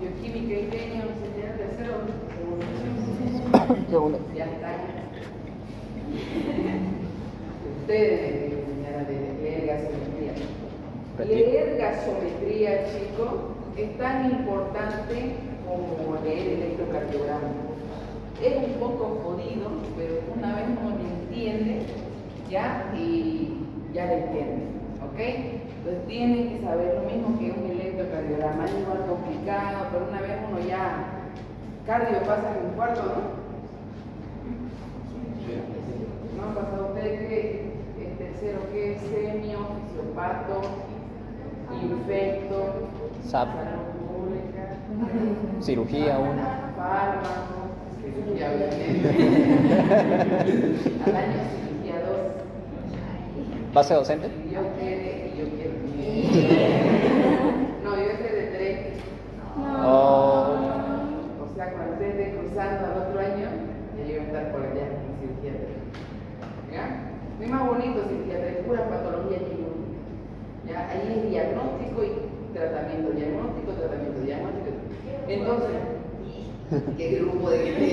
bioquímica y genio, enseñar tercero, Segundo. ya está. Ustedes deben enseñar a leer gasometría. Leer gasometría, chicos, es tan importante como leer electrocardiograma. Es un poco jodido, pero una vez uno lo entiende, ya, y ya lo entiende, ¿ok? Entonces tienen que saber lo mismo que un electrocardiograma, es igual complicado, pero una vez uno ya, cardio pasa en un cuarto, ¿no? ¿No han pasado ustedes que el tercero que es semio, fisiopato, infecto, SAP, salud pública, cirugía 1. fármaco, cirugía obviamente, al año cirugía 2, ¿Base docente? y yo quiero. No, yo este de 3. Oh, O sea, cuando ustedes estén cruzando al otro año, ya yo voy a estar por allá en cirugía 3. ¿Ya? No es más bonito cirugía 3, pura patología quirúrgica. ¿Ya? Ahí es diagnóstico y tratamiento, diagnóstico, tratamiento, diagnóstico. Entonces, ¿qué grupo de gente?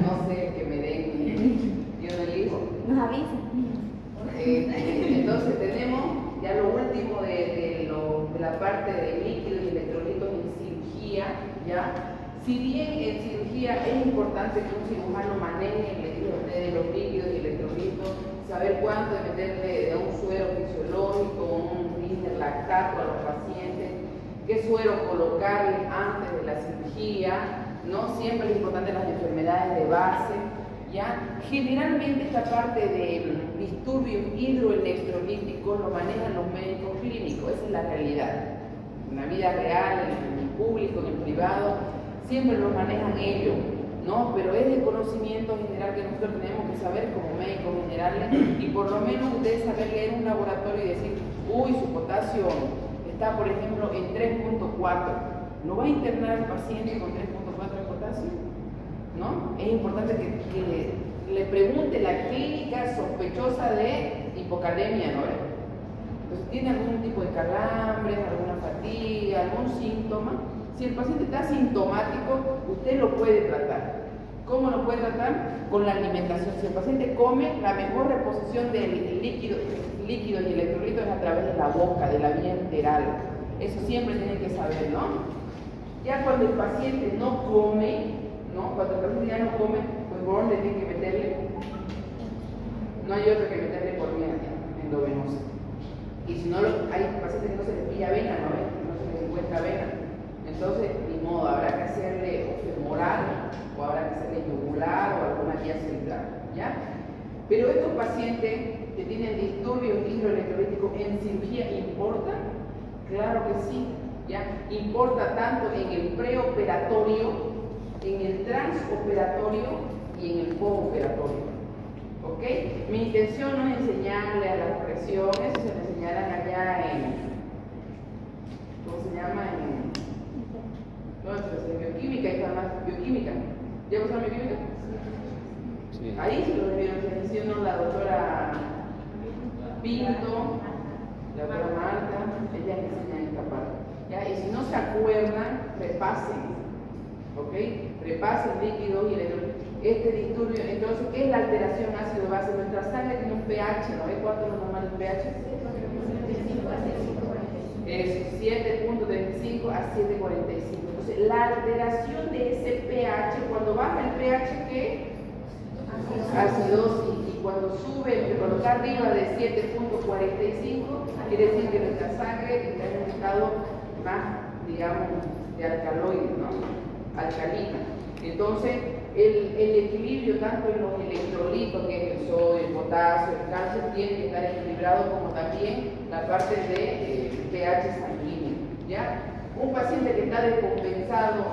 No sé, que me den, yo no elijo. Nos avisa. Entonces tenemos ya lo último de la parte de líquidos y electrolitos en cirugía, ¿ya? Si bien en cirugía es importante que un cirujano maneje, les digo a ustedes, los líquidos y electrolitos, saber cuánto de meterle de un suero fisiológico, un lactato a los pacientes, qué suero colocarle antes de la cirugía, ¿no? Siempre es importante las enfermedades de base, ¿ya? Generalmente esta parte de disturbios hidroelectrolíticos lo manejan los médicos clínicos, esa es la realidad. En la vida real, en el público, en el privado, siempre lo manejan ellos, ¿no? Pero es de conocimiento general que nosotros tenemos que saber como médicos generales y por lo menos ustedes saber leer un laboratorio y decir, uy, su potasio está, por ejemplo, en 3.4. ¿No va a internar al paciente con 3.4 de potasio? ¿No? Es importante que le pregunte la clínica sospechosa de hipocalemia, ¿no? Entonces, ¿tiene algún tipo de calambres, alguna fatiga, algún síntoma? Si el paciente está sintomático, usted lo puede tratar. ¿Cómo lo puede tratar? Con la alimentación. Si el paciente come, la mejor reposición del líquido y electrolitos es a través de la boca, de la vía enteral. Eso siempre tienen que saber, ¿no? Ya cuando el paciente no come, ¿no? Cuando el paciente ya no come, pues ¿por dónde tiene que meterle? No hay otro que meterle por vía endovenosa. Y si no, hay pacientes que no se les pilla vena, ¿no? No se les encuentra vena. Entonces, ni modo, habrá que hacerle o femoral, o habrá que hacerle yugular, o alguna vía central, ¿ya? Pero estos pacientes que tienen disturbios hidroelectrolíticos en cirugía, ¿importan? Claro que sí, ¿ya? Importa tanto en el preoperatorio, en el transoperatorio y en el postoperatorio. ¿Ok? Mi intención no es enseñarle a las presiones, se me enseñarán allá en, ¿cómo se llama? En bioquímica y bioquímica. ¿Ya pasaron bioquímica? sí. Ahí se lo debieron enseñar la doctora Pinto, la doctora Marta, ellas enseñan esta parte. ¿Ya? Y si no se acuerdan, repasen. ¿Ok? Repasen líquidos y electrolitos. Este disturbio, entonces, ¿qué es la alteración ácido-base? Nuestra sangre tiene un pH, ¿no ve cuánto es lo normal el pH? Es 7.35 a 7.45. Entonces, la alteración de ese pH, cuando baja el pH, ¿qué? Acidosis. Y cuando sube, cuando está arriba de 7.45, quiere decir que nuestra sangre está en un estado más, digamos, de alcaloide, ¿no? Alcalina. Entonces, el equilibrio tanto en los electrolitos, que es el sodio, el potasio, el calcio, tiene que estar equilibrado, como también la parte de pH sanguíneo, ¿ya? Un paciente que está descompensado,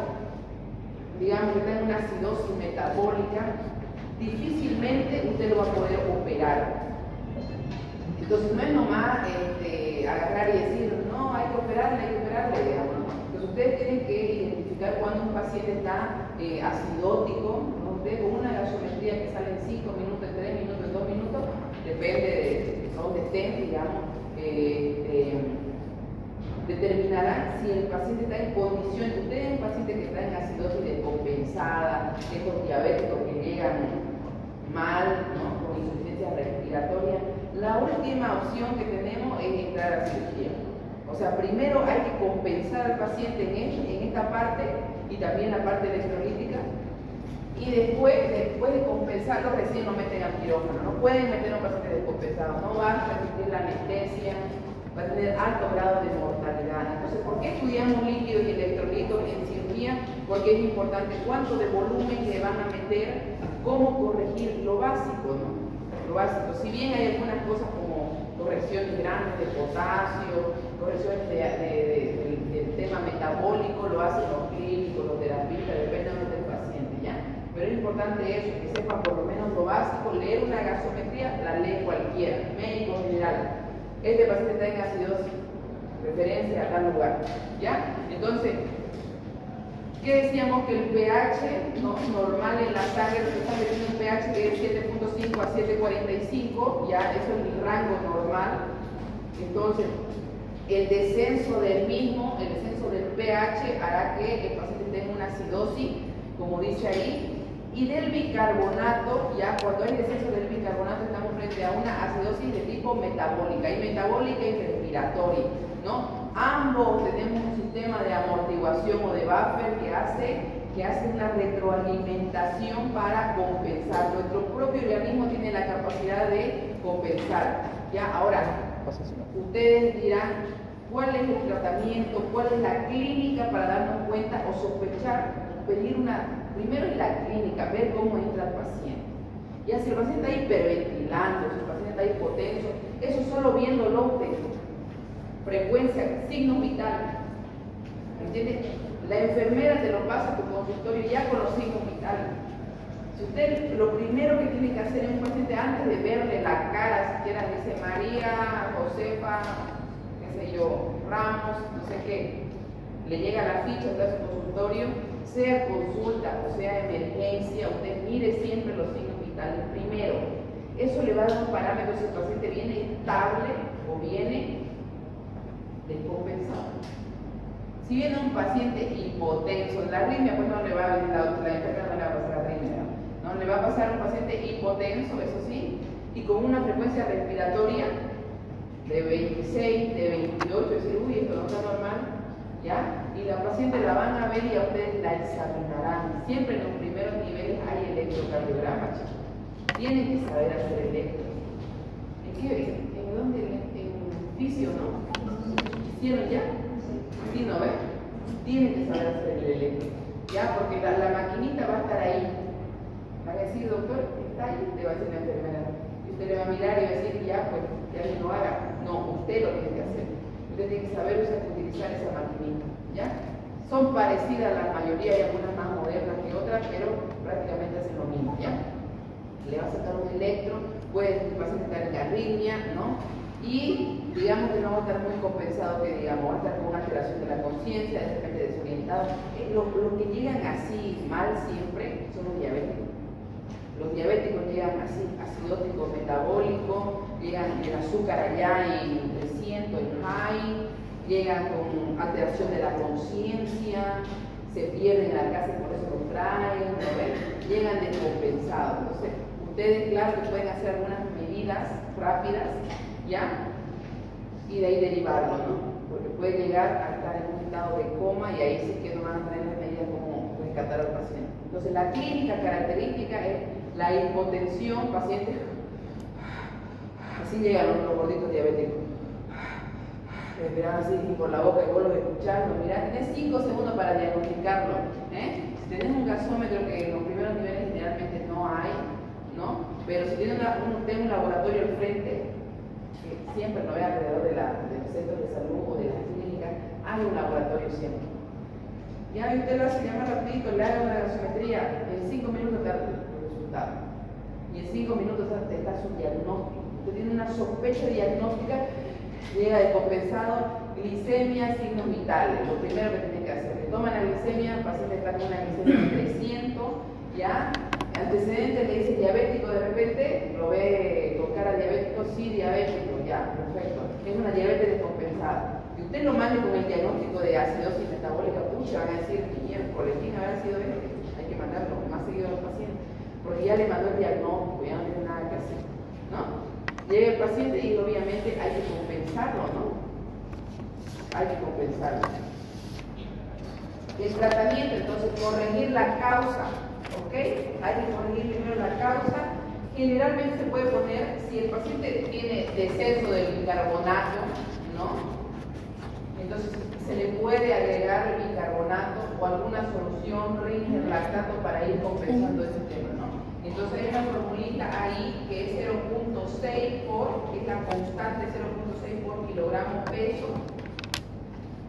digamos que está en una acidosis metabólica, difícilmente usted lo va a poder operar. Entonces no es nomás agarrar y decir, no, hay que operarle, digamos, ¿no? Entonces ustedes tienen que identificar cuando un paciente está acidótico, ¿no? Ustedes con una gasometría que sale en 5 minutos, en 3 minutos, en 2 minutos, depende de dónde estén, digamos, determinarán si el paciente está en condición. Usted es un paciente que está en acidosis descompensada, estos diabéticos que llegan mal, ¿no? Con insuficiencia respiratoria. La última opción que tenemos es entrar a cirugía. O sea, primero hay que compensar al paciente en esta parte y también la parte electrolítica. Y después de compensarlo, recién lo meten al quirófano. No pueden meter a un paciente descompensado, no va a permitir la anestesia, va a tener alto grado de mortalidad. Entonces, ¿por qué estudiamos líquidos y electrolitos en cirugía? Porque es importante cuánto de volumen le van a meter, cómo corregir lo básico, ¿no? Lo básico. Si bien hay algunas cosas como correcciones grandes de potasio, correcciones del tema metabólico, lo hacen los clínicos, los terapistas, depende del paciente, ¿ya? Pero es importante eso, que sepan por lo menos lo básico, leer una gasometría, la lee cualquiera, médico general. Este paciente está en acidosis, referencia a tal lugar, ¿ya? Entonces, ¿qué decíamos? Que el pH, ¿no? Normal en la sangre, lo que está metiendo un pH que es 7.5 a 7.45, ya, eso es el rango normal. Entonces, el descenso del mismo, el descenso del pH hará que el paciente tenga una acidosis, como dice ahí, y del bicarbonato, ya cuando hay descenso del bicarbonato estamos frente a una acidosis de tipo metabólica, y metabólica y respiratoria, ¿no? Ambos tenemos un sistema de amortiguación o de buffer que hace una retroalimentación para compensar. Nuestro propio organismo tiene la capacidad de compensar. ¿Ya? Ahora, ustedes dirán, ¿cuál es el tratamiento? ¿Cuál es la clínica para darnos cuenta o sospechar? Pedir primero en la clínica, ver cómo entra el paciente. Ya si el paciente está hiperventilando, si el paciente está hipotenso, eso solo viéndolo frecuencia, signos vitales. ¿Entiendes? La enfermera te lo pasa a tu consultorio ya con los signos vitales. Si usted lo primero que tiene que hacer en un paciente antes de verle la cara, siquiera dice María, Josefa, qué sé yo, Ramos, no sé qué, le llega la ficha de su consultorio, sea consulta o sea emergencia, usted mire siempre los signos vitales primero. Eso le va a dar un parámetro si el paciente viene estable o viene descompensado. Si viene un paciente hipotenso, la arritmia pues no le va a venir la enfermera no le va a pasar arritmia, no le va a pasar a un paciente hipotenso, eso sí, y con una frecuencia respiratoria de 26, de 28, es decir, uy, esto no está normal, ¿ya? Y la paciente la van a ver y a ustedes la examinarán. Siempre en los primeros niveles hay electrocardiograma, chicos. Tienen que saber hacer electro. ¿En dónde? En fisio, ¿no? ¿Hicieron ya? Sí, ¿no ves? Tienen que saber hacer el electro, ¿ya? Porque la maquinita va a estar ahí. Va a decir, doctor, está ahí, te va a decir la enfermera. Y usted le va a mirar y va a decir, ya, pues, que alguien lo haga. No, usted lo tiene que hacer. Usted tiene que saber utilizar esa maquinita, ¿ya? Son parecidas la mayoría, hay algunas más modernas que otras, pero prácticamente hacen lo mismo, ¿ya? Le va a sacar un electro, puede estar en arritmia, ¿no? Y digamos que no va a estar muy compensado, que digamos, va a estar con una alteración de la conciencia, de repente desorientado. Lo que llegan así mal siempre son los diabéticos. Los diabéticos llegan así, acidótico, metabólico, llegan el azúcar allá en 300, en high, llegan con alteración de la conciencia, se pierden en la casa y por eso lo traen, ¿no ven? Llegan descompensados. Entonces, ustedes, claro, que pueden hacer algunas medidas rápidas, ¿ya? Y de ahí derivarlo, ¿no? Porque puede llegar a estar en un estado de coma y ahí sí que no van a tener las medidas como rescatar al paciente. Entonces, la clínica característica es la hipotensión, paciente, así llegan los gorditos diabéticos. Respirar así por la boca y vos lo escuchando, mirá, tenés 5 segundos para diagnosticarlo. Si tenés un gasómetro que en los primeros niveles generalmente no hay, ¿no? Pero si tiene un laboratorio al frente, que siempre lo ve alrededor de los centros de salud o de las clínicas, hay un laboratorio siempre. Ya usted lo hace llamar rapidito, le haga una gasometría, en 5 minutos te da el resultado. Y en 5 minutos está su diagnóstico. Usted tiene una sospecha diagnóstica, llega descompensado, glicemia, signos vitales. Lo primero que tiene que hacer, le toman la glicemia, el paciente está con una glicemia de 300, ¿ya? Antecedentes, le dice diabético, de repente lo ve con cara diabético, sí, diabético, ya, perfecto. Es una diabetes descompensada. que usted lo mande con el diagnóstico de acidosis metabólica, pucha, van a decir, miércoles, ¿quién habrá sido este? Hay que mandarlo más seguido a los pacientes, porque ya le mandó el diagnóstico, ya no tiene nada que hacer, ¿no? Llega el paciente y obviamente hay que compensarlo, ¿no? Hay que compensarlo. El tratamiento, entonces, corregir la causa, ¿ok? Hay que corregir primero la causa. Generalmente se puede poner, si el paciente tiene descenso del bicarbonato, ¿no? Entonces se le puede agregar el bicarbonato o alguna solución Ringer lactato para ir compensando ese tema, ¿no? Entonces hay una formulita ahí que es 0.6 por, que es la constante 0.6 por kilogramo peso.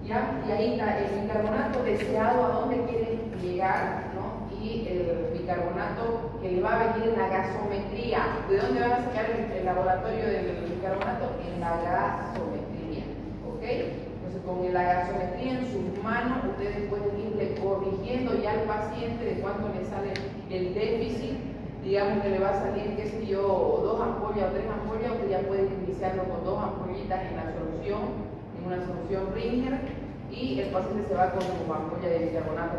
¿Ya? Y ahí está el bicarbonato deseado a dónde quiere llegar, ¿no? Y el bicarbonato que le va a venir en la gasometría. ¿De dónde van a sacar el laboratorio del bicarbonato? En la gasometría, ¿ok? Entonces con la gasometría en sus manos ustedes pueden irle corrigiendo ya al paciente de cuánto le sale el déficit. Digamos que le va a salir, qué sé yo, 2 ampollas o 3 ampollas, usted ya puede iniciarlo con 2 ampollitas en la solución, en una solución Ringer, y el paciente se va con su ampolla de bicarbonato,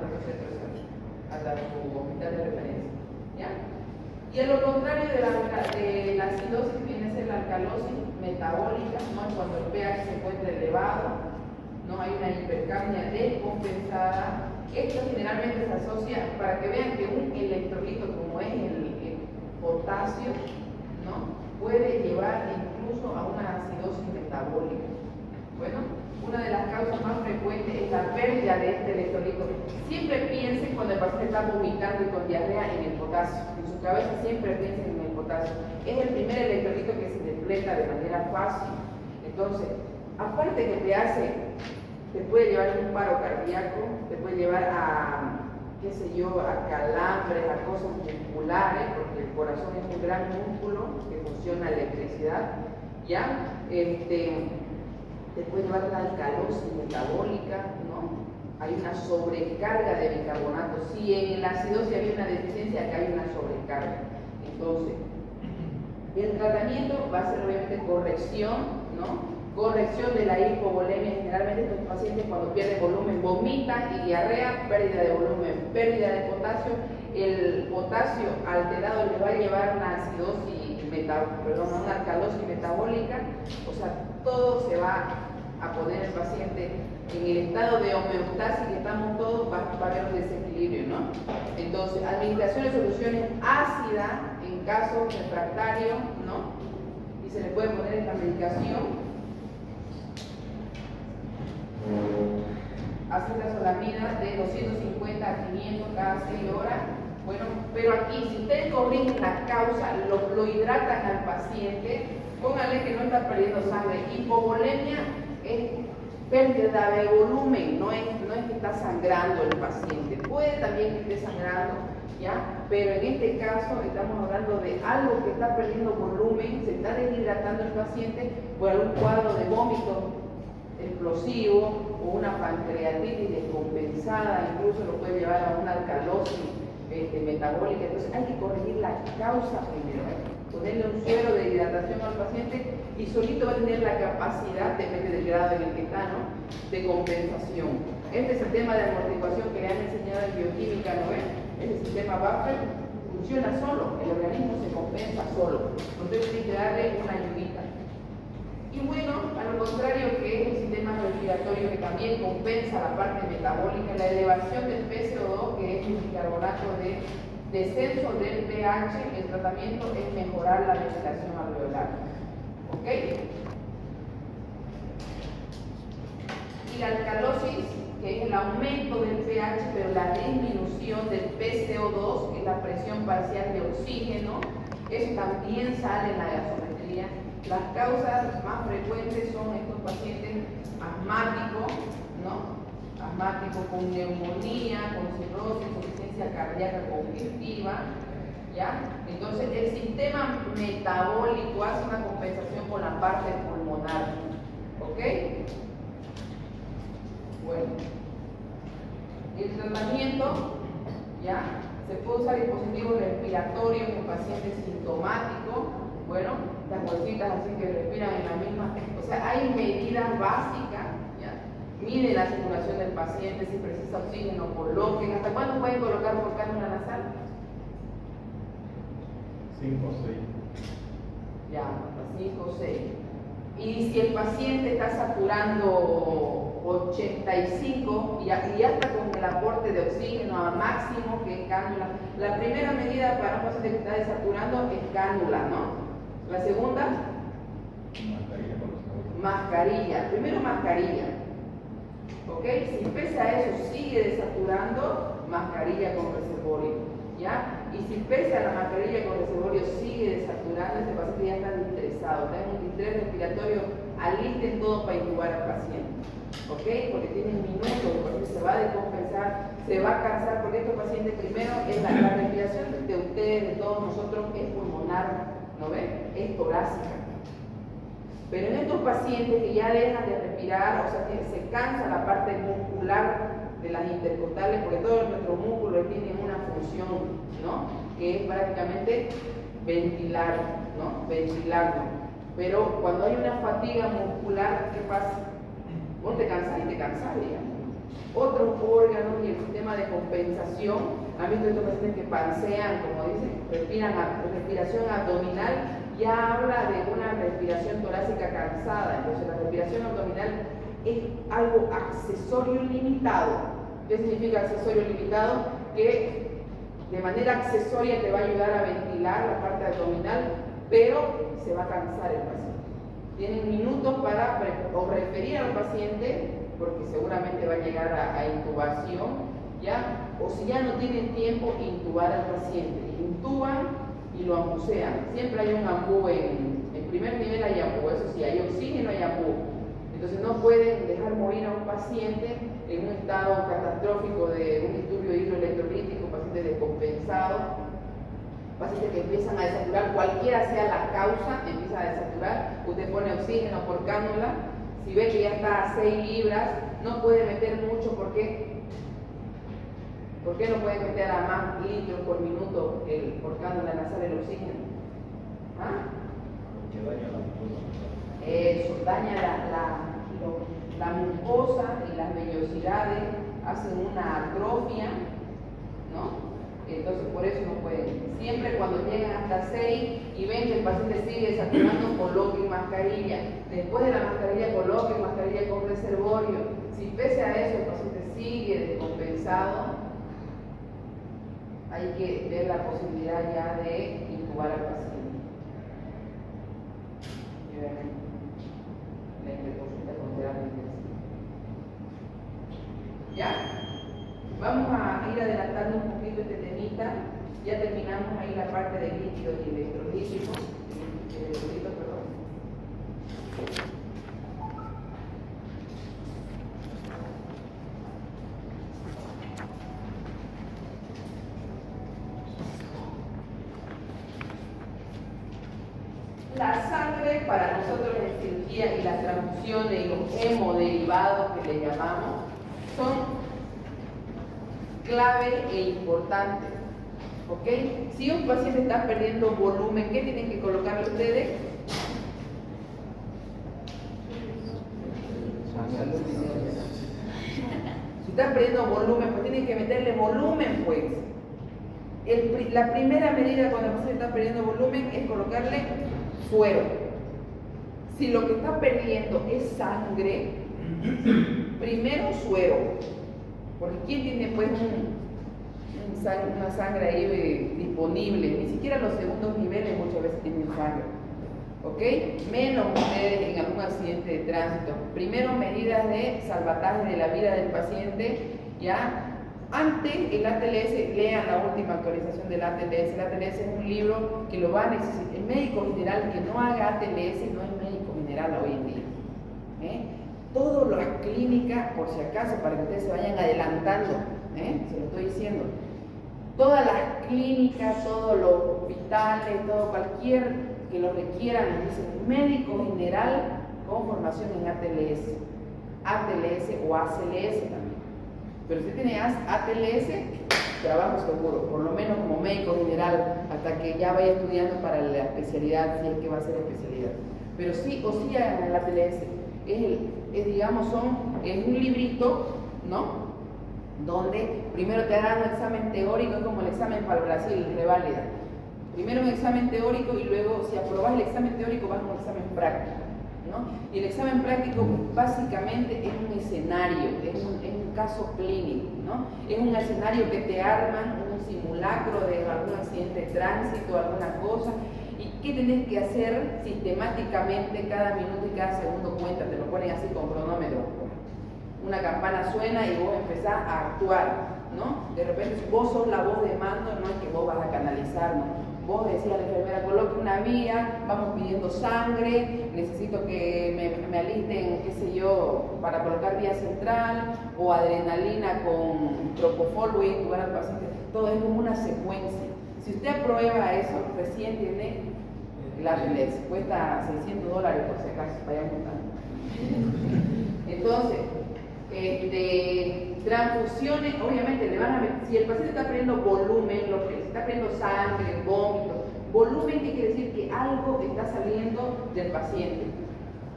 hasta su hospital de referencia, ¿ya? Y a lo contrario de la acidosis viene a ser la alcalosis metabólica, ¿no? Cuando el pH se encuentra elevado, no hay una hipercapnia descompensada. Esto generalmente se asocia, para que vean que un electrolito como es el potasio, ¿no? Puede llevar incluso a una acidosis metabólica. Bueno, una de las causas más frecuentes es la pérdida de este electrolito. Siempre piensen cuando el paciente está vomitando y con diarrea en el potasio. En su cabeza siempre piensen en el potasio. Es el primer electrolito que se depleta de manera fácil. Entonces, aparte que te puede llevar a un paro cardíaco, te puede llevar a, qué sé yo, a calambres, a cosas musculares, porque el corazón es un gran músculo que funciona a electricidad, ¿ya? Te puede llevar a la alcalosis metabólica, ¿no? Hay una sobrecarga de bicarbonato. Si en la acidosis había una deficiencia, acá hay una sobrecarga. Entonces, el tratamiento va a ser obviamente corrección, ¿no? Corrección de la hipovolemia. Generalmente estos pacientes cuando pierden volumen vomitan y diarrea, pérdida de volumen, pérdida de potasio. El potasio alterado le va a llevar a una acidosis, una alcalosis metabólica. O sea, todo se va a poner el paciente en el estado de homeostasis que estamos todos, va a haber un desequilibrio, ¿no? Entonces, administración de soluciones ácidas en caso refractario, ¿no? Y se le puede poner esta medicación. Acetazolamida de 250 a 500 cada 6 horas. Bueno, pero aquí, si ustedes corrigen la causa, lo hidratan al paciente, pónganle que no está perdiendo sangre. Hipovolemia es pérdida de volumen, no es que está sangrando el paciente. Puede también que esté sangrando, ¿ya? Pero en este caso estamos hablando de algo que está perdiendo volumen, se está deshidratando el paciente por algún cuadro de vómito explosivo o una pancreatitis descompensada, incluso lo puede llevar a una alcalosis metabólica. Entonces hay que corregir la causa primero, ponerle un suero de hidratación al paciente y solito va a tener la capacidad, depende del grado en el que está, ¿no?, de compensación. Este es el tema de amortiguación que le han enseñado en bioquímica, ¿no ven? Ese sistema Buffer funciona solo, el organismo se compensa solo, entonces tiene que darle una ayudita. Y bueno, a lo contrario que es el sistema respiratorio que también compensa la parte metabólica, la elevación del PCO2, que es el bicarbonato de descenso del pH, el tratamiento es mejorar la ventilación alveolar. ¿Ok? Y la alcalosis, que es el aumento del pH, pero la disminución del PCO2, que es la presión parcial de oxígeno, eso también sale en la gasometría. Las causas más frecuentes son estos pacientes asmáticos, ¿no? Asmáticos con neumonía, con cirrosis, insuficiencia cardíaca congestiva, ¿ya? Entonces el sistema metabólico hace una compensación con la parte pulmonar, ¿ok? Bueno, el tratamiento, ¿ya? Se puede usar dispositivos respiratorios en pacientes sintomáticos, bueno, las bolsitas así que respiran en la misma, o sea, hay medidas básicas, ¿ya?, miden la circulación del paciente, si precisa oxígeno, coloquen. ¿Hasta cuándo pueden colocar por cánula nasal? 5 o 6. Ya, hasta 5 o 6. Y si el paciente está saturando 85 y ya está con el aporte de oxígeno a máximo, que es cánula. La primera medida para un paciente que está desaturando es cánula, ¿no? La segunda, mascarilla. Primero mascarilla. ¿Ok? Si pese a eso sigue desaturando, mascarilla con reservorio. ¿Ya? Y si pese a la mascarilla con reservorio sigue desaturando, ese paciente ya está estresado, está en un distrés respiratorio, alisten todo para intubar al paciente. ¿Ok? Porque tienen minutos, el paciente se va a descompensar, se va a cansar, porque estos pacientes primero es la respiración de ustedes, de todos nosotros, es pulmonar, ¿no ven? Es torácica. Pero en estos pacientes que ya dejan de respirar, o sea, que se cansa la parte muscular de las intercostales, porque todos nuestros músculos tienen una función, ¿no? Que es prácticamente ventilar, ¿no? Ventilarnos. Pero cuando hay una fatiga muscular, ¿qué pasa? Vos te cansás y te cansás, digamos. Otros órganos y el sistema de compensación, han visto estos pacientes que pansean, como dicen, respiración abdominal, ya habla de una respiración torácica cansada. Entonces la respiración abdominal es algo accesorio limitado. ¿Qué significa accesorio limitado? Que de manera accesoria te va a ayudar a ventilar la parte abdominal, pero se va a cansar el paciente. Tienen minutos para referir al paciente, porque seguramente va a llegar a intubación, ¿ya? O si ya no tienen tiempo, intubar al paciente. Intuban y lo ambucean. Siempre hay un ambú en primer nivel, hay ambú, eso sí, hay oxígeno, hay ambú. Entonces no pueden dejar morir a un paciente en un estado catastrófico de un disturbio hidroelectrolítico, paciente descompensado, pacientes que empiezan a desaturar, cualquiera sea la causa, empieza a desaturar, usted pone oxígeno por cánula, si ve que ya está a 6 libras, no puede meter mucho porque ¿por qué no puede meter a más litros por minuto por cánula nasal el oxígeno? ¿Ah? Porque daña la mucosa. Eso, daña la mucosa y las vellosidades, hacen una atrofia, ¿no? Entonces por eso no pueden. Siempre cuando llegan hasta 6 y ven que el paciente sigue saturando, coloquen mascarilla. Después de la mascarilla, coloquen mascarilla con reservorio. Si pese a eso el paciente sigue descompensado, hay que ver la posibilidad ya de intubar al paciente. Y obviamente la interconsulta con terapia intensiva. ¿Ya? Vamos a ir adelantando un poquito este temita. Ya terminamos ahí la parte de líquidos y electrolíticos. Perdón. La sangre para nosotros en cirugía y las transfusiones y los hemoderivados que le llamamos son clave e importante. ¿Ok? Si un paciente está perdiendo volumen, ¿qué tienen que colocarle ustedes? Si está perdiendo volumen, pues tienen que meterle volumen, pues. La primera medida cuando el paciente está perdiendo volumen es colocarle suero. Si lo que está perdiendo es sangre, primero suero. Porque ¿quién tiene pues una sangre ahí disponible? Ni siquiera los segundos niveles muchas veces tienen sangre. ¿Ok? Menos ustedes en algún accidente de tránsito. Primero medidas de salvataje de la vida del paciente, ¿ya? Antes el ATLS, lean la última actualización del ATLS. El ATLS es un libro que lo va a necesitar. El médico general que no haga ATLS no es médico general hoy en día. Todas las clínicas, por si acaso, para que ustedes se vayan adelantando, se lo estoy diciendo, todas las clínicas, todos los hospitales, todo cualquier que lo requieran, nos dicen médico general con formación en ATLS, ATLS o ACLS también. Pero si tiene ATLS, trabajo seguro, por lo menos como médico general, hasta que ya vaya estudiando para la especialidad, si es que va a ser especialidad. Pero sí o sí hagan el ATLS. digamos, es un librito, ¿no? Donde primero te dan un examen teórico, es como el examen para el Brasil, reválida. Primero un examen teórico y luego, si aprobas el examen teórico, vas a un examen práctico, ¿no? Y el examen práctico básicamente es un escenario, es un caso clínico, ¿no? Es un escenario que te arman, un simulacro de algún accidente de tránsito, alguna cosa, y qué tenés que hacer sistemáticamente cada minuto y cada segundo cuenta, te lo ponen así con cronómetro. Una campana suena y vos empezás a actuar, ¿no? De repente vos sos la voz de mando, no es que vos vas a canalizar, ¿no? Vos decías a la enfermera, coloque una vía, vamos pidiendo sangre, necesito que me alisten, qué sé yo, para colocar vía central, o adrenalina con propofol, voy a intubar al paciente. Todo es como una secuencia. Si usted aprueba eso, recién tiene la les cuesta $600 por si acaso, vaya montando. Entonces, transfusiones, obviamente le van a ver, si el paciente está perdiendo volumen, si está perdiendo sangre, vómito, volumen que quiere decir que algo está saliendo del paciente,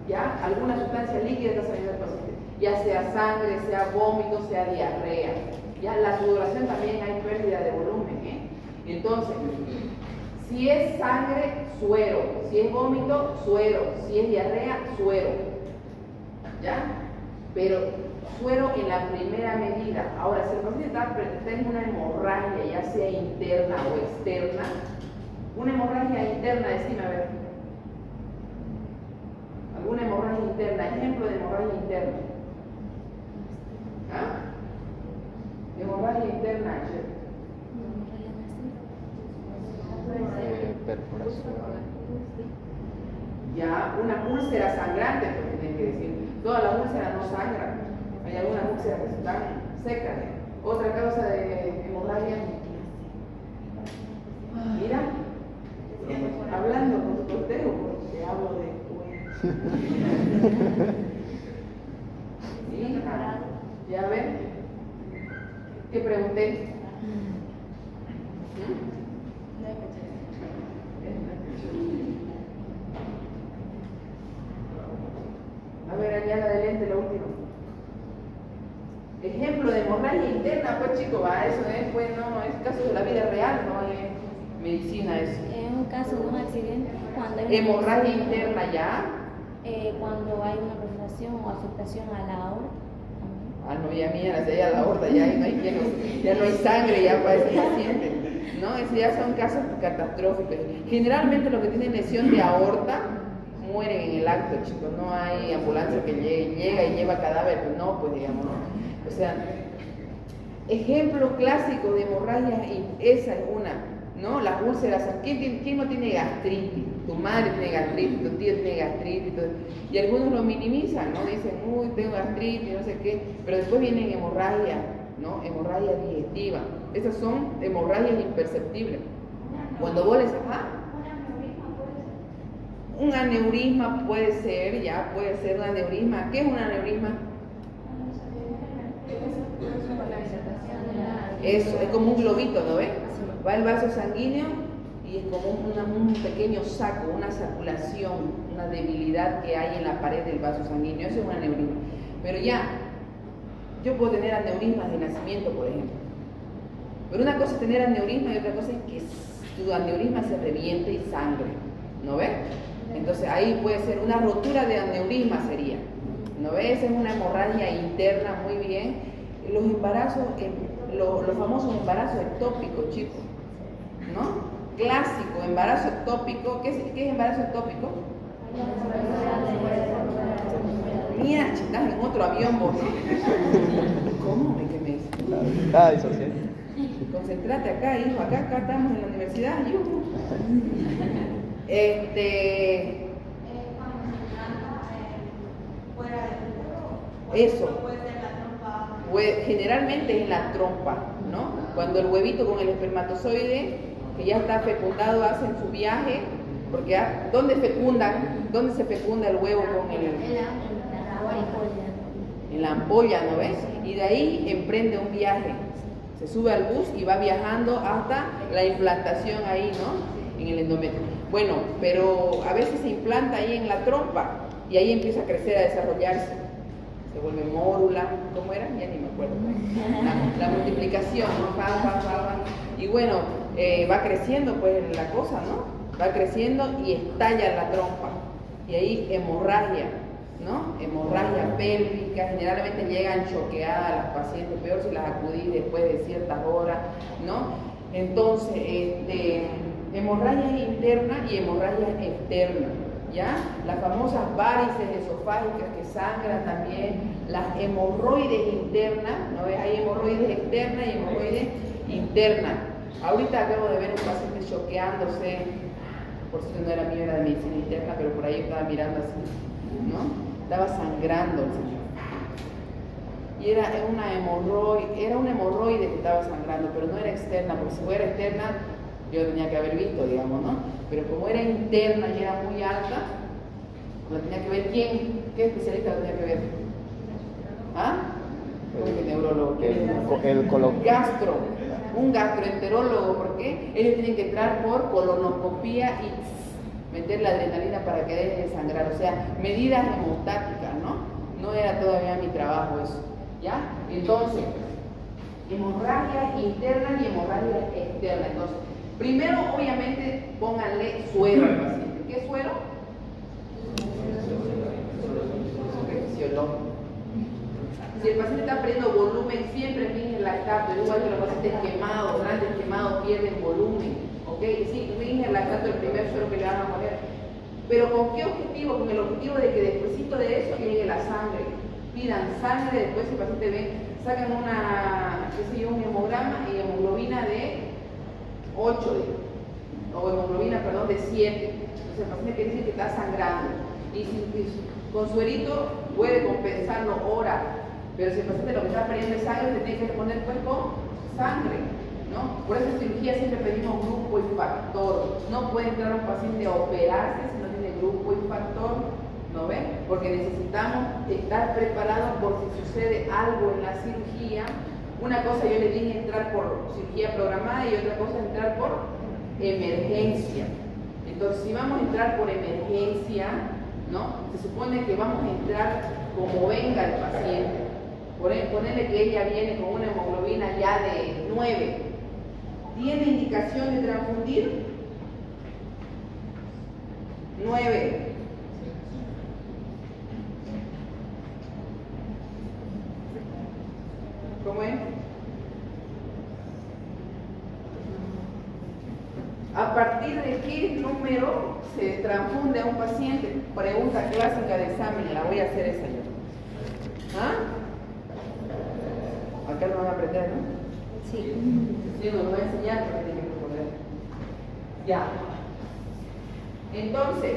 ¿ya? Alguna sustancia líquida está saliendo del paciente, ya sea sangre, sea vómito, sea diarrea, ya la sudoración también hay pérdida de volumen, ¿eh? Entonces, si es sangre, suero, si es vómito, suero, si es diarrea, suero, ¿ya? Pero suero en la primera medida. Ahora, si el paciente está en una hemorragia, ya sea interna o externa, una hemorragia interna, decime a ver. ¿Alguna hemorragia interna? Ejemplo de hemorragia interna. ¿Ah? Hemorragia interna, perforación. Ya, una úlcera sangrante, porque tienen que decir, todas las úlceras no sangran, hay algunas úlceras que están secas. Otra causa de hemorragia, mira, hablando con su cortejo, porque hablo de hija, ya ven, ¿qué pregunté? A ver, allá adelante lo último. Ejemplo de hemorragia interna, pues chico, va, eso es, pues no, es caso de la vida real, no es medicina eso. Es un caso de un accidente cuando hay Hemorragia interna ya. cuando hay una perforación o afectación a la aorta. Ah, no, ya mira, ya la aorta, ya no hay quien, ya no hay sangre ya para ese paciente. No, esos ya son casos catastróficos. Generalmente los que tienen lesión de aorta mueren en el acto, chicos. No hay ambulancia que llega y lleva cadáver, pues no, pues digamos, ¿no? O sea, ejemplo clásico de hemorragia, y esa es una, ¿no? Las úlceras. ¿Quién no tiene gastritis? Tu madre tiene gastritis, tu tío tiene gastritis, y algunos lo minimizan, ¿no? Dicen, uy, tengo gastritis, no sé qué, pero después vienen hemorragia, ¿no? Hemorragia digestiva. Esas son hemorragias imperceptibles. Cuando vos les, un aneurisma puede ser, ya puede ser un aneurisma. ¿Qué es un aneurisma? Eso, es como un globito, ¿no ves? Va el vaso sanguíneo y es como un pequeño saco, una circulación, una debilidad que hay en la pared del vaso sanguíneo. Eso es un aneurisma. Pero ya, yo puedo tener aneurismas de nacimiento, por ejemplo. Pero una cosa es tener aneurisma y otra cosa es que tu aneurisma se reviente y sangre, ¿no ves? Entonces ahí puede ser una rotura de aneurisma sería, ¿no ves? Esa es una hemorragia interna, muy bien. Los embarazos, los famosos embarazos ectópicos, chicos, ¿no? Clásico, embarazo ectópico. ¿Qué es embarazo ectópico? Mira, estás en otro avión vos. ¿Cómo me quemé? La disociación. Concentrate acá, hijo, acá estamos en la universidad. Eso. Generalmente es en la trompa, ¿no? Cuando el huevito con el espermatozoide, que ya está fecundado, hacen su viaje, porque ¿dónde se fecunda el huevo con en la ampolla, ¿no ves? Y de ahí emprende un viaje. Se sube al bus y va viajando hasta la implantación ahí, ¿no? En el endometrio. Bueno, pero a veces se implanta ahí en la trompa, Y ahí empieza a crecer, a desarrollarse. Se vuelve mórula, ¿cómo era? Ya ni me acuerdo. La multiplicación, ¿no? Va. Y bueno, va creciendo pues la cosa, ¿no? Va creciendo y estalla la trompa. Y ahí hemorragia, ¿no? Hemorragia pélvica, generalmente llegan choqueadas las pacientes, peor si las acudís después de ciertas horas, ¿no? Entonces, hemorragia interna y hemorragia externa, ¿ya? Las famosas varices esofágicas que sangran también, las hemorroides internas, ¿no ves? Hay hemorroides externas y hemorroides internas. Ahorita acabo de ver un paciente choqueándose, por si no era mío, era de medicina interna, pero por ahí estaba mirando así, ¿no? Estaba sangrando el señor. Y era una hemorroide que estaba sangrando, pero no era externa, porque si fuera externa, yo tenía que haber visto, digamos, ¿no? Pero como era interna y era muy alta, lo tenía que ver quién, ¿qué especialista lo tenía que ver? ¿Ah? ¿Cómo que neurólogo? Un gastroenterólogo, ¿por qué? Ellos tienen que entrar por colonoscopía y meter la adrenalina para que deje de sangrar, o sea, medidas hemostáticas, ¿no? No era todavía mi trabajo eso, ¿ya? Entonces, hemorragia interna y hemorragia externa. Entonces, primero, obviamente, pónganle suero al paciente. ¿Qué suero? Fisiológico. Si el paciente está perdiendo volumen, siempre fingen lactato, igual que los pacientes quemados, grandes quemados, pierden volumen, ¿ok? Sí, fingen lactato el primer suero que le van a poner. Pero ¿con qué objetivo? Con el objetivo de que despuesito de eso llegue la sangre. Pidan sangre, después el paciente ve, sacan un hemograma y hemoglobina de 8, o hemoglobina, perdón, de 7. Entonces el paciente quiere decir que está sangrando. Y con suerito puede compensarlo ahora. Pero si el paciente lo que está perdiendo es sangre, le tiene que responder pues con sangre, ¿no? Por eso en cirugía siempre pedimos grupo y factor. No puede entrar un paciente a operarse si no tiene grupo y factor, ¿no ven? Porque necesitamos estar preparados por si sucede algo en la cirugía. Una cosa yo le dije entrar por cirugía programada y otra cosa entrar por emergencia. Entonces, si vamos a entrar por emergencia, ¿no? Se supone que vamos a entrar como venga el paciente. Ponerle que ella viene con una hemoglobina ya de 9. ¿Tiene indicación de transfundir? 9. ¿Cómo es? ¿A partir de qué número se transfunde a un paciente? Pregunta clásica de examen, la voy a hacer esa yo. ¿Ah? Acá lo van a aprender, ¿no? Sí. Sí, nos lo voy a enseñar porque tiene que responder. Ya. Entonces,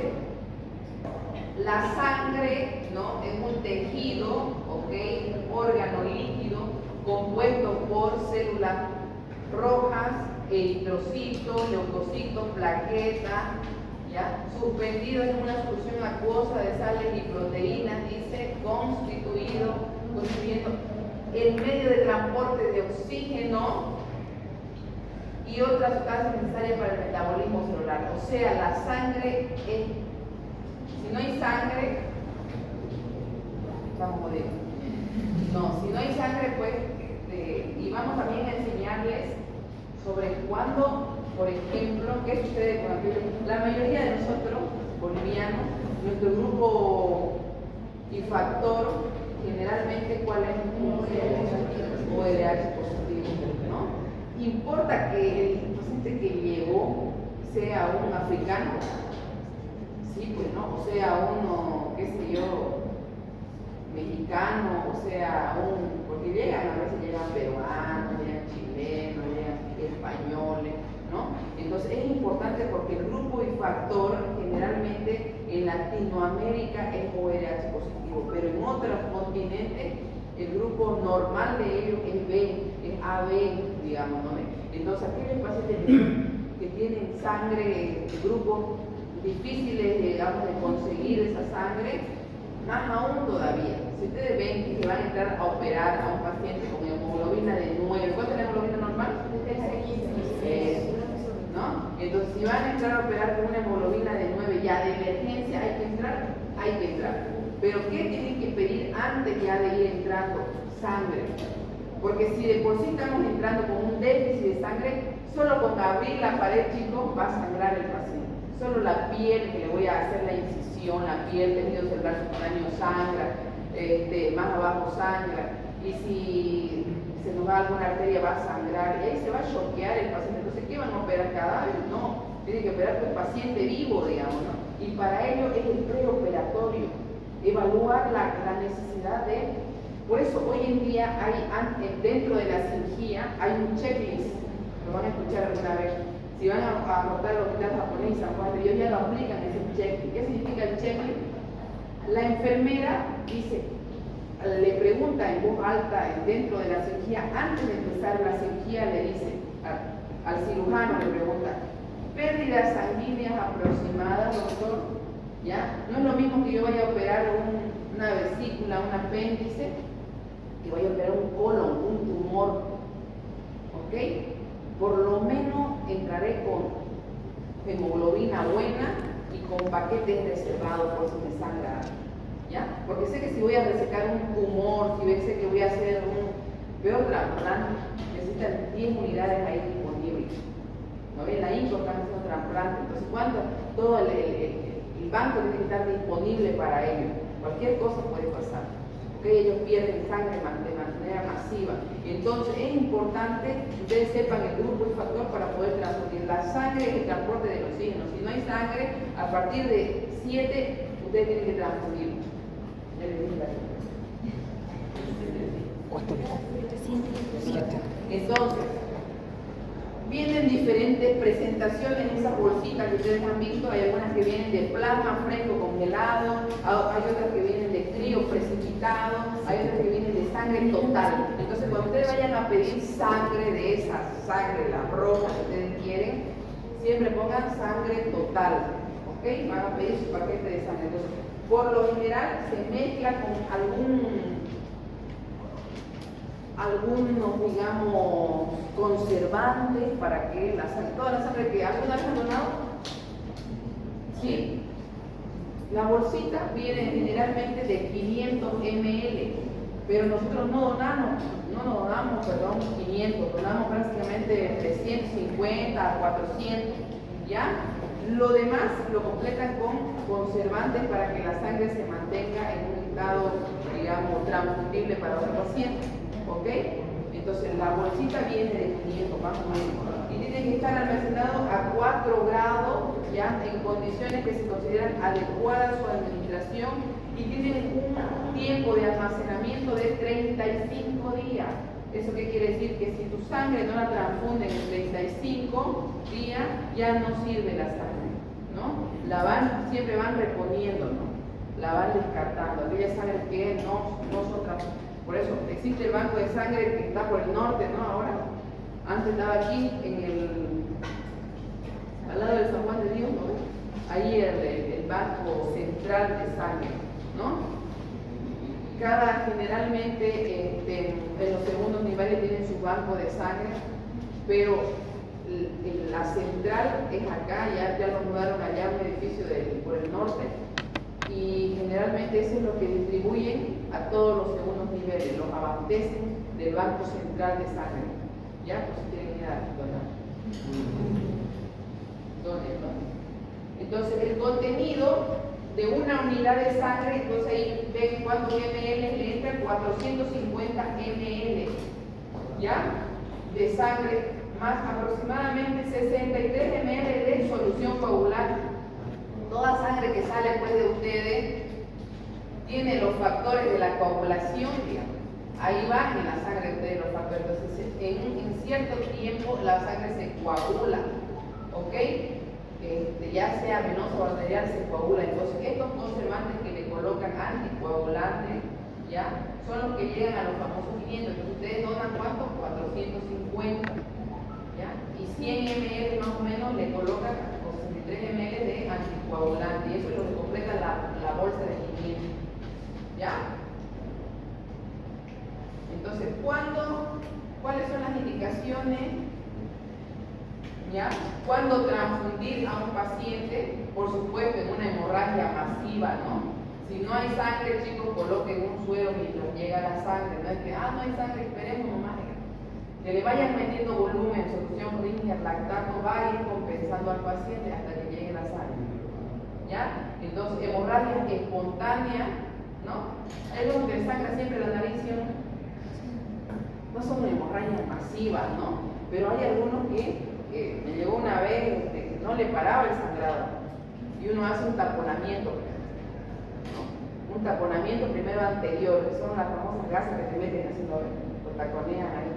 la sangre, ¿no? Es un tejido, ¿ok? Órgano líquido compuesto por células rojas, eritrocitos, leucocitos, plaquetas, ¿ya? Suspendido en una solución acuosa de sales y proteínas, dice, constituyendo el medio de transporte de oxígeno y otras sustancias necesarias para el metabolismo celular. O sea, la sangre es, si no hay sangre, vamos a morir. No, si no hay sangre, pues, y vamos también a enseñarles sobre cuándo, por ejemplo, qué sucede con aquello. La mayoría de nosotros, bolivianos, nuestro grupo y factor, generalmente, ¿cuál es? ORH positivo, ¿no? ¿Importa que el paciente que llegó sea un africano? Sí, pues no, o sea uno, qué sé yo, mexicano, o sea porque llegan, a veces llegan peruanos, llegan chilenos, llegan españoles, ¿no? Entonces es importante porque el grupo y factor generalmente en Latinoamérica es ORH positivo, pero en otros continentes el grupo normal de ellos es B, es AB, digamos, ¿no? Entonces aquellos pacientes que tienen sangre, grupos difíciles, digamos, de conseguir esa sangre, más aún todavía. Si ustedes ven que van a entrar a operar a un paciente con hemoglobina de 9, ¿cuánto es la hemoglobina normal? ¿No? Entonces, si van a entrar a operar con una hemoglobina de 9 ya de emergencia, hay que entrar hay que entrar. Pero ¿qué tienen que pedir antes ya de ir entrando? Sangre. Porque si de por sí estamos entrando con un déficit de sangre, solo con abrir la pared, chicos, va a sangrar el paciente. Solo la piel, que le voy a hacer la incisión, la piel, tejido celular subcutáneo sangra, más abajo sangra. Y si se nos va alguna arteria va a sangrar, y ahí se va a choquear el paciente. Entonces, ¿qué van a operar? ¿Cadáver? No, tienen que operar con el paciente vivo, digamos, ¿no? Y para ello es el preoperatorio, evaluar la necesidad de... Por eso hoy en día hay, dentro de la cirugía hay un checklist, lo van a escuchar alguna vez. Si van a notar los hospitales japoneses, ellos ya lo aplican ese checklist. ¿Qué significa el checklist? La enfermera dice, le pregunta en voz alta dentro de la cirugía, antes de empezar la cirugía le dice al cirujano, le pregunta, pérdidas sanguíneas aproximadas, doctor. ¿Ya? No es lo mismo que yo vaya a operar una vesícula, un apéndice, que vaya a operar un colon, un tumor. ¿Ok? Por lo menos entraré con hemoglobina buena y con paquetes reservados por si me sangra. ¿Ya? Porque sé que si voy a resecar un tumor, si sé que voy a hacer un peor trasplante, necesitan 10 unidades ahí disponibles. ¿No ven? La importancia de un trasplante. Entonces, ¿cuánto? Todo el banco tiene que estar disponible para ello. Cualquier cosa puede pasar. ¿Okay? Ellos pierden sangre de manera masiva. Entonces es importante que ustedes sepan el grupo y factor para poder transfundir. La sangre es el transporte del oxígeno. Si no hay sangre, a partir de 7 ustedes tienen que transfundir. Entonces, vienen diferentes presentaciones en esas bolsitas que ustedes han visto. Hay algunas que vienen de plasma fresco congelado, hay otras que vienen de crío precipitado, hay otras que vienen de sangre total. Entonces, cuando ustedes vayan a pedir sangre de esa sangre, la roja que ustedes quieren, siempre pongan sangre total. ¿Ok? Van a pedir su paquete de sangre. Entonces, por lo general se mezcla con algunos, digamos, conservantes para que toda la sangre que alguna vez han donado, sí, la bolsita viene generalmente de 500 ml, pero nosotros no donamos 500, donamos prácticamente 350 a 400, ¿ya? Lo demás lo completan con conservantes para que la sangre se mantenga en un estado, digamos, transfundible para otro paciente. ¿Ok? Entonces la bolsita viene de 500 más o menos y tiene que estar almacenado a 4 grados, ya en condiciones que se consideran adecuadas su administración y tienen un tiempo de almacenamiento de 35 días. ¿Eso qué quiere decir? Que si tu sangre no la transfunden en 35 días, ya no sirve la sangre, ¿no? Siempre van reponiendo, ¿no? La van descartando, aquellas sangres que no son transfundidas. Por eso existe el banco de sangre que está por el norte, ¿no? Ahora, antes estaba aquí, al lado del San Juan de Dios, ¿no? Ahí el banco central de sangre, ¿no? Generalmente en los segundos niveles tienen su banco de sangre, pero la central es acá, ya lo mudaron allá a un edificio por el norte. Y generalmente eso es lo que distribuyen a todos los segundos niveles, los abastecen del banco central de sangre. ¿Ya? Pues tienen que ir a donar. Entonces el contenido de una unidad de sangre, entonces ahí ven cuántos ml le entran, 450 ml, ¿ya? De sangre, más aproximadamente 63 ml de solución coagulante. Toda sangre que sale pues de ustedes tiene los factores de la coagulación, digamos. Ahí van en la sangre de ustedes los factores. Entonces, en cierto tiempo la sangre se coagula, ¿ok? Ya sea venoso o arterial, se coagula. Entonces, estos conservantes que le colocan anticoagulantes, ¿ya? Son los que llegan a los famosos 500. Entonces, ustedes donan ¿cuántos? 450, ¿ya? Y 100 ml más o menos le colocan 63 ml de anticoagulante, y eso es lo que completa la bolsa de 500. ¿Ya? Entonces, ¿cuáles son las indicaciones? ¿Ya? ¿Cuándo transfundir a un paciente? Por supuesto, en una hemorragia masiva, ¿no? Si no hay sangre, chicos, coloquen un suero mientras llega la sangre. No es que, no hay sangre, esperemos nomás. Que le vayan metiendo volumen, solución rígida, lactato, va a ir compensando al paciente hasta que llegue la sangre. ¿Ya? Entonces, hemorragia espontánea, ¿no? Hay uno que le sangra siempre la nariz, ¿sí o no? No son hemorragias masivas, ¿no? Pero hay algunos que me llegó una vez que no le paraba el sangrado y uno hace un taponamiento, ¿no? Un taponamiento primero anterior, que son las famosas gasas que te meten haciendo, lo taconean ahí.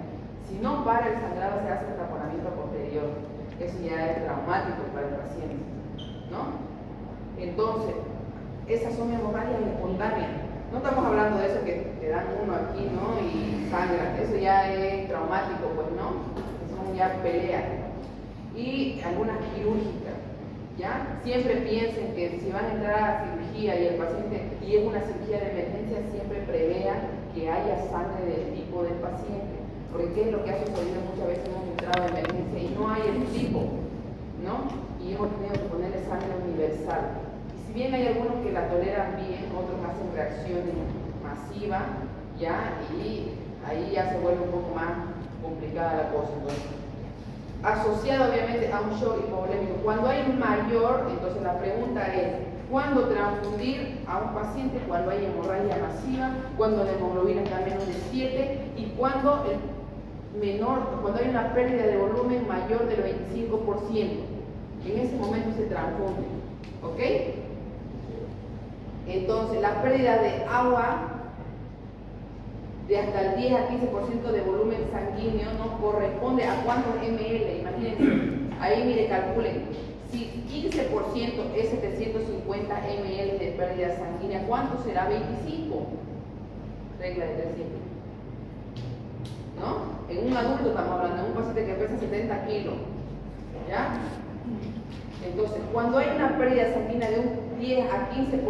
Si no para el sangrado, se hace un taponamiento posterior. Eso ya es traumático para el paciente, ¿no? Entonces, esas son hemorragias espontáneas. No estamos hablando de eso que te dan uno aquí, ¿no? Y sangra. Eso ya es traumático, pues, ¿no? Son ya peleas. Y algunas quirúrgicas, ¿ya? Siempre piensen que si van a entrar a cirugía y el paciente, y es una cirugía de emergencia, siempre prevean que haya sangre del tipo del paciente. Porque ¿qué es lo que ha sucedido? Muchas veces hemos entrado de emergencia y no hay el tipo, ¿no? Y hemos tenido que ponerle sangre universal. Y si bien hay algunos que la toleran bien, otros hacen reacciones masivas, ¿ya? Y ahí ya se vuelve un poco más complicada la cosa. Entonces, asociado obviamente a un shock hipovolémico. Cuando hay un mayor, entonces la pregunta es, ¿cuándo transfundir a un paciente? Cuando hay hemorragia masiva, cuando la hemoglobina está menos de 7 y cuando cuando hay una pérdida de volumen mayor del 25%. En ese momento se transfunde, ¿ok? Entonces, la pérdida de agua de hasta el 10 a 15% de volumen sanguíneo no corresponde a cuántos ml. Imagínense, ahí mire, calculen. Si 15% es 750 ml de pérdida sanguínea, ¿cuánto será 25? Regla de 300. ¿No? En un adulto estamos hablando, en un paciente que pesa 70 kilos. ¿Ya? Entonces, cuando hay una pérdida sanguínea de un 10 a 15%,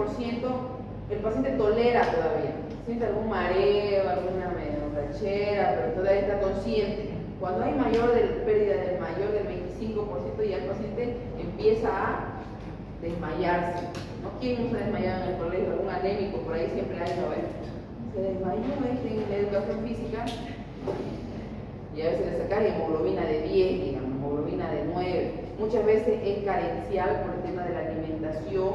el paciente tolera todavía. Siente algún mareo, alguna borrachera, pero todavía está consciente. Cuando hay pérdida del mayor del 25%, ya el paciente empieza a desmayarse. ¿No? ¿Quién no se ha desmayado en el colegio? Algún anémico, por ahí siempre hay, ¿no ves? Se desmayó en la educación física y a veces le sacan hemoglobina de 10, digamos, hemoglobina de 9. Muchas veces es carencial por el tema de la alimentación,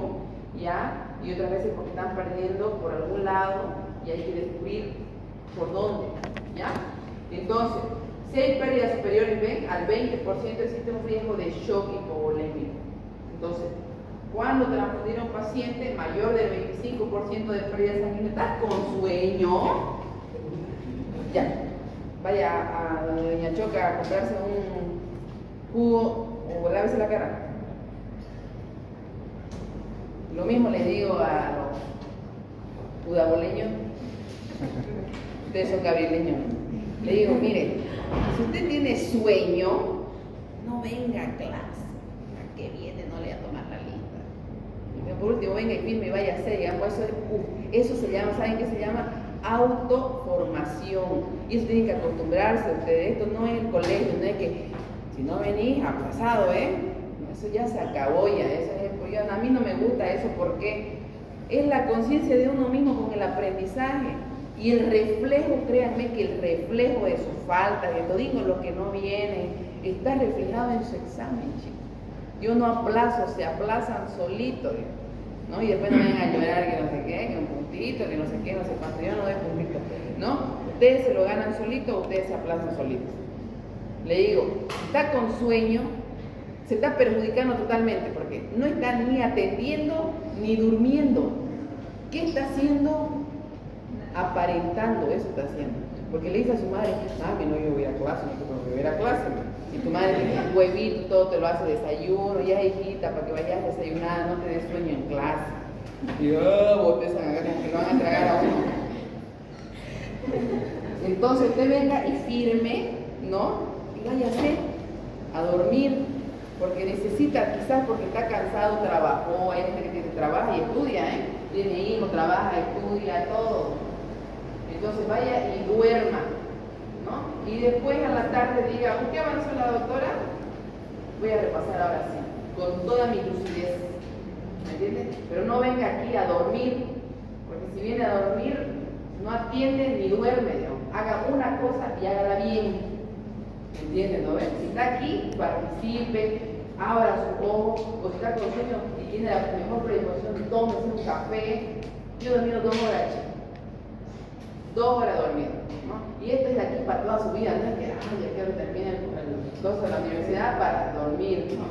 ¿ya? Y otras veces porque están perdiendo por algún lado y hay que descubrir por dónde, ¿ya? Entonces, si hay pérdidas superiores al 20%, existe un riesgo de shock hipovolémico. Entonces, cuando transfundir a un paciente mayor del 25% de pérdida sanguínea, ¿estás con sueño? Ya, vaya a doña Choca a comprarse un jugo o lávese la cara. Lo mismo les digo a los udaboleños, ustedes son gabrieleños. Le digo, mire, si usted tiene sueño, no venga a clase. ¿A qué viene? No le va a tomar la lista. Y por último, venga y firme y vaya a hacer. Digamos, eso se llama, ¿saben qué se llama? Autoformación. Y eso tienen que acostumbrarse ustedes. Esto no es el colegio, no es que si no venís, aplazado, eso ya se acabó ya. A mí no me gusta eso porque es la conciencia de uno mismo con el aprendizaje. Y el reflejo, créanme que el reflejo de sus faltas, de todo lo que no viene, está reflejado en su examen, chicos. Yo no aplazo, se aplazan solitos, ¿no? Y después no vayan a llorar que no sé qué, que un puntito, que no sé qué, no sé cuánto, yo no doy puntito, ¿no? Ustedes se lo ganan solitos, ustedes se aplazan solitos. Le digo, si está con sueño, se está perjudicando totalmente, porque no está ni atendiendo ni durmiendo. ¿Qué está haciendo? Aparentando, eso está haciendo. Porque le dice a su madre, que no, yo voy a clase, no tengo que ir a clase. Si tu madre tiene un huevito, todo te lo hace desayuno, ya hijita, para que vayas a desayunar, no te des sueño en clase. Y botes que lo van a tragar a uno. Entonces usted venga y firme, ¿no? Y váyase a dormir, porque necesita, quizás porque está cansado, trabajó, hay gente que trabaja y estudia, tiene hijos, trabaja, estudia, todo. Entonces vaya y duerma, ¿no? Y después a la tarde diga, ¿qué avanzó la doctora? Voy a repasar ahora sí, con toda mi lucidez, ¿me entiendes? Pero no venga aquí a dormir si viene a dormir, no atiende ni duerme, digamos. Haga una cosa y hágala bien. ¿Entienden? ¿No ven? Si está aquí, participe, abra sus ojos, o si está con sueño y tiene la mejor predisposición, tómese un café. Yo he dormido 2 horas, chicos. 2 horas dormido, ¿no? Y esto es de aquí para toda su vida, no es que, ay, ya quiero terminar el curso de la universidad para dormir, ¿no?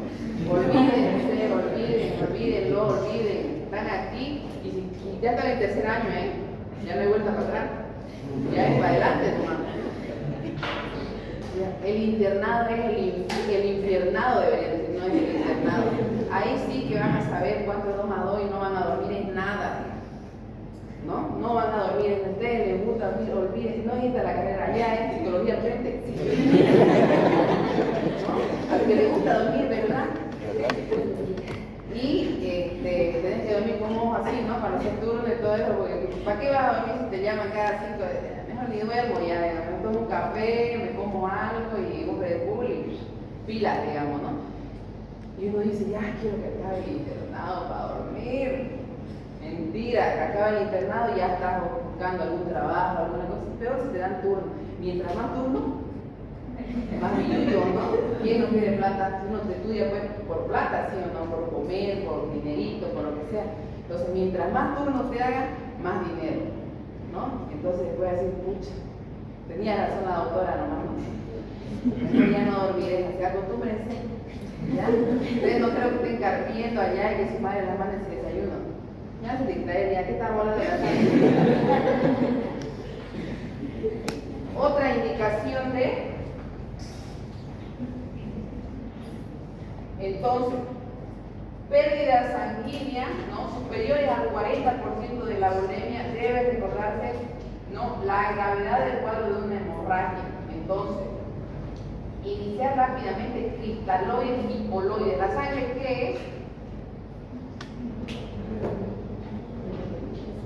Olvídenlo, están aquí y ya están en el tercer año, ya no hay vuelta para atrás, ya es para adelante, hermano. El internado es el infiernado, debería decir, no es el internado. Ahí sí que van a saber cuánto es 2 más 2 y no van a dormir en nada. ¿No? No van a dormir, a ustedes les gusta dormir, olviden, no es la carrera, allá es psicología frente. ¿No? A los que les gusta dormir, ¿verdad? Y tenés que dormir con ojos así, ¿no? Para los turnos y todo eso, porque ¿para qué vas a dormir si te llaman cada 5 de mejor ni duermo, ya, me tomo un café, me como algo y un Red Bull y pilas, digamos, ¿no? Y uno dice, ya quiero que acabe el internado para dormir. Mentira, que acaba el internado y ya estás buscando algún trabajo, alguna cosa. Peor si te dan turno. Mientras más turno, más billuyo, ¿no? ¿Quién no quiere plata? Si uno te estudia pues por plata, ¿sí o no? Por comer, por dinerito, por lo que sea. Entonces, mientras más turnos te hagan, más dinero, ¿no? Entonces después decir, pucha, tenía razón la doctora nomás, ¿no? Ya no dormiré, se acostúmbrense. ¿Ya? Ustedes no creo que estén carpiendo allá y que su madre las mande ese desayuno. Ya se distrae, ya que estamos hablando de la sangre. Otra indicación de, entonces, pérdida sanguínea, ¿no? Superiores al 40% de la bulimia, debe recordarse, ¿no? La gravedad del cuadro de una hemorragia. Entonces, iniciar rápidamente cristaloides y coloides. ¿La sangre qué es?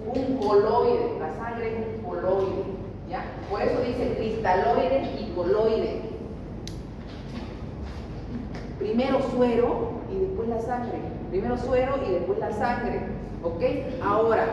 Un coloide, la sangre es un coloide, ¿ya? Por eso dice cristaloides y coloides. Primero suero y después la sangre. Primero suero y después la sangre, ¿ok? Ahora,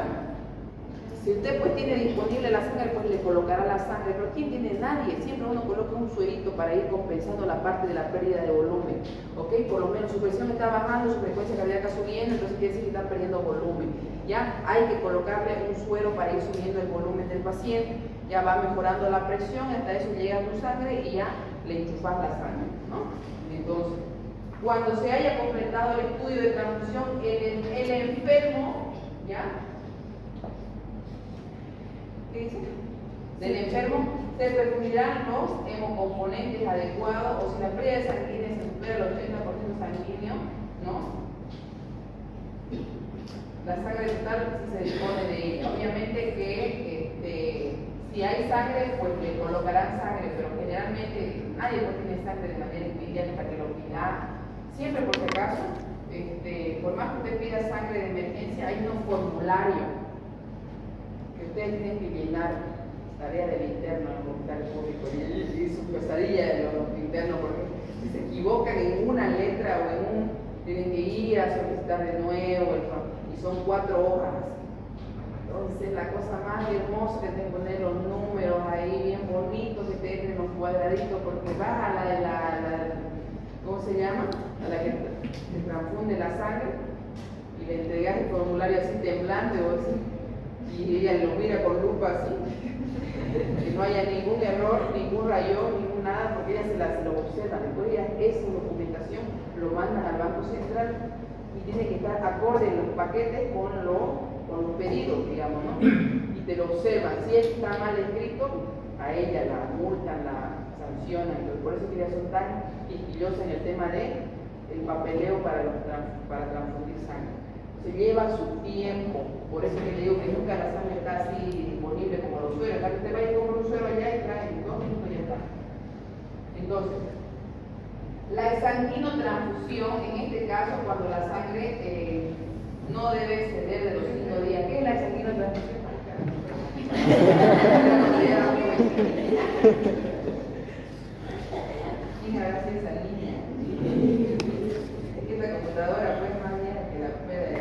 si usted pues tiene disponible la sangre, pues le colocará la sangre, pero ¿quién tiene? Nadie. Siempre uno coloca un suerito para ir compensando la parte de la pérdida de volumen, ¿ok? Por lo menos su presión está bajando, su frecuencia cardíaca subiendo, entonces quiere decir que está perdiendo volumen. Ya hay que colocarle un suero para ir subiendo el volumen del paciente, ya va mejorando la presión, hasta eso llega a tu sangre y ya le enchufas la sangre, ¿no? Entonces, cuando se haya completado el estudio de transfusión, el enfermo, ¿ya? ¿Qué dice? Del enfermo se perfundirán los hemocomponentes adecuados, o si la pérdida sanguínea se supera el 80% sanguíneo, ¿no? La sangre total sí se dispone de ella. Obviamente que si hay sangre, pues le colocarán sangre, pero generalmente nadie tiene sangre de manera inmediata para que lo pida. Siempre por si acaso, por más que usted pida sangre de emergencia, hay un formulario que ustedes tienen que llenar, tarea del interno en el hospital público, y su pesadilla de los internos, porque si se equivocan en una letra o en un, tienen que ir a solicitar de nuevo, y son 4 hojas. Entonces la cosa más hermosa que tienen que poner los números ahí bien bonitos, que te entren los cuadraditos, porque vas a la ¿cómo se llama? A la que te transfunde la sangre y le entregas el formulario así temblante o así, y ella lo mira con lupa así, que no haya ningún error, ningún rayón, ningún nada, porque ella se lo observa. Después ella esa documentación lo mandan al Banco Central y tiene que estar acorde en los paquetes con los pedidos, digamos, ¿no? Y te lo observan. Si está mal escrito, a ella la multan, la sancionan. Por eso que ya son tan quisquillosas en el tema de el papeleo para transfundir sangre. Se lleva su tiempo. Por eso que le digo que nunca la sangre está así disponible como los sueros. Acá usted va a ir con un suero allá y trae en 2 minutos ya está. Entonces, la exsanguinotransfusión, en este caso, cuando la sangre no debe exceder de los 5 días. ¿Qué es la exsanguinotransfusión? ¿Quién habrá sido esa niña? Es que esta computadora fue más vieja que la puede.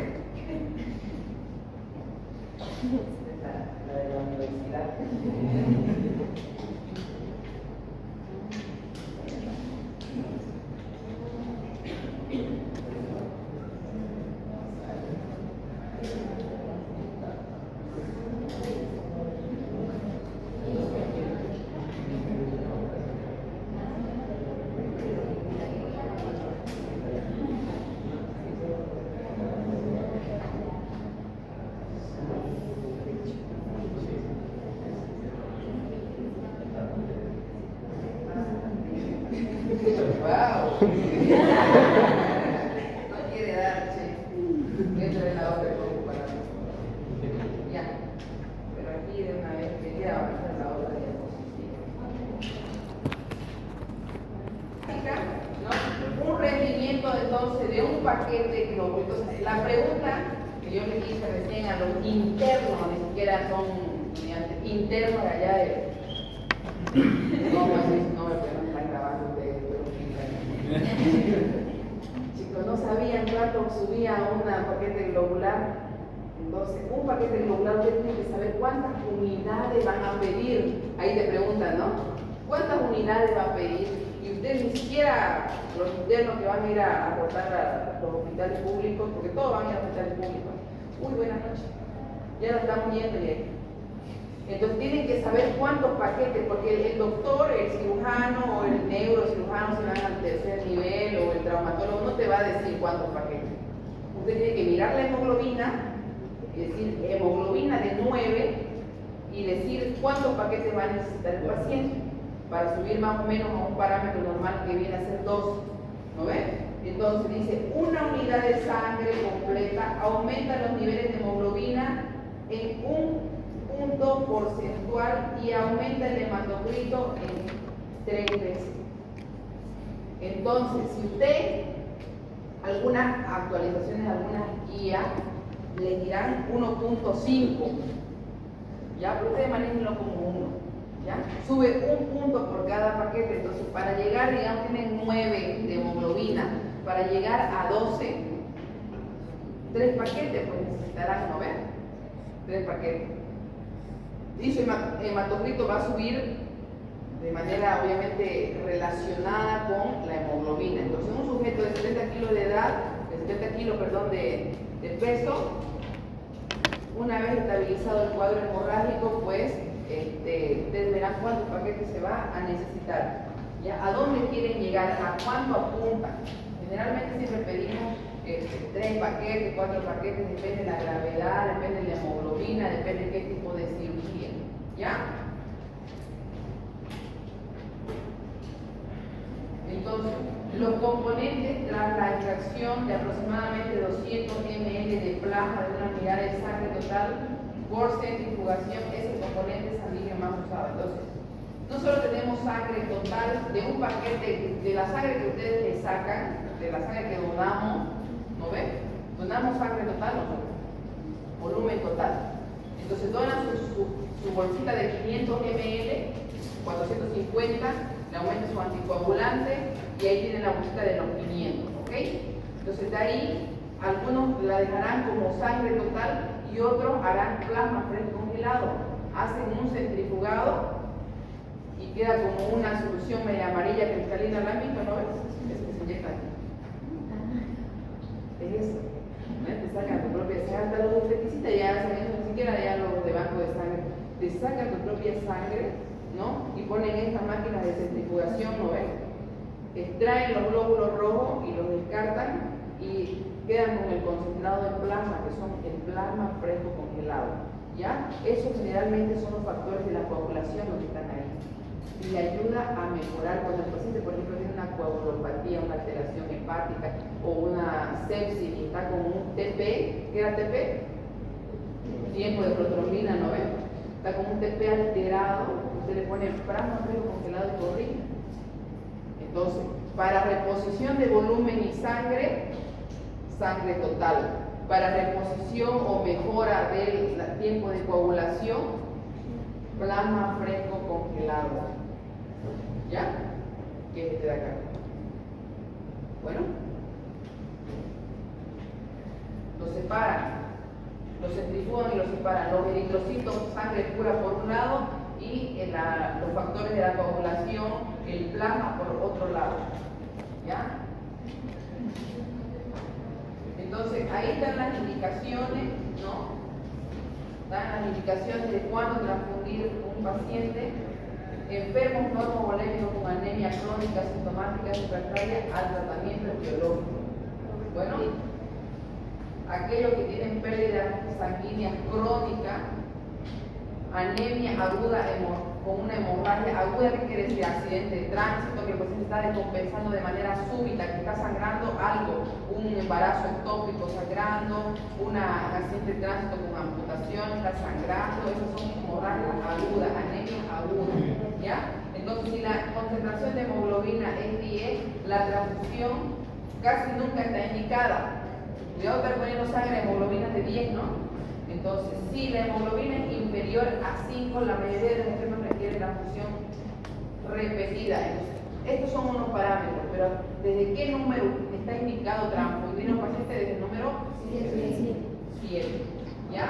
No quiere dar, che. Entra en la otra comparación. Ya. Pero aquí de una vez quería avanzar la otra diapositiva. ¿No? Un rendimiento entonces de un paquete global. Entonces, la pregunta que yo le hice recién a los internos, ni siquiera son estudiantes internos de allá de. ¿Cómo es eso? No me pueden estar grabando ustedes, chicos, no sabían cuánto subía un paquete globular. Entonces, un paquete globular usted tiene que saber cuántas unidades van a pedir. Ahí te preguntan, ¿no? ¿Cuántas unidades va a pedir? Y ustedes ni siquiera, los internos que van a ir a aportar a los hospitales públicos, porque todos van a ir a hospitales públicos. Uy, buenas noches. Ya nos estamos yendo y ahí. Entonces tienen que saber cuántos paquetes, porque el doctor, el cirujano o el neurocirujano, si van al tercer nivel, o el traumatólogo, no te va a decir cuántos paquetes. Usted tiene que mirar la hemoglobina y decir hemoglobina de 9 y decir cuántos paquetes va a necesitar el paciente para subir más o menos a un parámetro normal que viene a ser 2. ¿No ves? Entonces dice, una unidad de sangre completa aumenta los niveles de hemoglobina en un punto porcentual y aumenta el hematocrito en 3 veces. Entonces, si usted, algunas actualizaciones, algunas guías, le dirán 1.5, ya, pero ustedes manéjenlo como 1, ya, sube un punto por cada paquete. Entonces, para llegar, digamos, tienen 9 de hemoglobina, para llegar a 12, 3 paquetes, pues necesitarán, ¿no ven? 3 paquetes. Y su hematocrito va a subir de manera obviamente relacionada con la hemoglobina. Entonces, un sujeto de 70 kilos de edad, de 70 kilos, perdón, de peso, una vez estabilizado el cuadro hemorrágico, pues ustedes verán cuántos paquetes se va a necesitar. ¿Ya? ¿A dónde quieren llegar? ¿A cuánto apuntan? Generalmente siempre pedimos 3 paquetes, 4 paquetes, depende de la gravedad, depende de la hemoglobina, depende de qué tipo de cirugía. ¿Ya? Entonces, los componentes tras la extracción de aproximadamente 200 ml de plasma de una unidad de sangre total por centrifugación es el componente sanguíneo más usado. Entonces, no solo tenemos sangre total de un paquete, de la sangre que ustedes le sacan, de la sangre que donamos, ¿no ven? Donamos sangre total, volumen total. Entonces donan su bolsita de 500 ml, 450, le aumenta su anticoagulante y ahí tienen la bolsita de los 500, ¿ok? Entonces de ahí, algunos la dejarán como sangre total y otros harán plasma fresco congelado. Hacen un centrifugado y queda como una solución media amarilla cristalina lámina, ¿no ves? Es que se inyecta aquí. Es eso. ¿No? Te sacan tu propia sangre, hasta los de peticita ya sabiendo, ni siquiera ya los de banco de sangre, te sacan tu propia sangre, ¿no? Y ponen estas máquinas de centrifugación, ¿no ves? Extraen los glóbulos rojos y los descartan y quedan con el concentrado de plasma, que son el plasma fresco congelado. ¿Ya? Esos generalmente son los factores de la coagulación los que están ahí. Y le ayuda a mejorar cuando el paciente, por ejemplo, tiene una coagulopatía, una alteración hepática o una sepsis y está con un TP. ¿Qué era TP? Tiempo de protrombina, ¿no ven? Está con un TP alterado, usted le pone plasma fresco congelado y corrige. Entonces, para reposición de volumen y sangre, sangre total. Para reposición o mejora del tiempo de coagulación, plasma fresco congelado. ¿Ya? ¿Qué es este de acá? Bueno, lo separan, lo centrifugan y lo separan. Los eritrocitos, sangre pura por un lado, y los factores de la coagulación, el plasma por otro lado. ¿Ya? Entonces, ahí están las indicaciones, ¿no? Están las indicaciones de cuándo transfundir un paciente. Enfermos normovolémicos con anemia crónica sintomática refractaria al tratamiento biológico. Bueno, aquellos que tienen pérdidas sanguíneas crónicas anemia aguda con una hemorragia aguda, que quiere decir accidente de tránsito, que el paciente está descompensando de manera súbita, que está sangrando algo, un embarazo ectópico sangrando, un accidente de tránsito con amputación, está sangrando, esas son hemorragias agudas, anemia aguda, ¿ya? Entonces, si la concentración de hemoglobina es 10, la transfusión casi nunca está indicada. Cuidado estar poniendo sangre, hemoglobina de 10, ¿no? Entonces, si la hemoglobina es inferior a 5, la mayoría de los enfermos requieren transfusión repetida. Entonces, estos son unos parámetros, pero ¿desde qué número está indicado transfundir a un paciente? Desde el número 7. ¿Ya?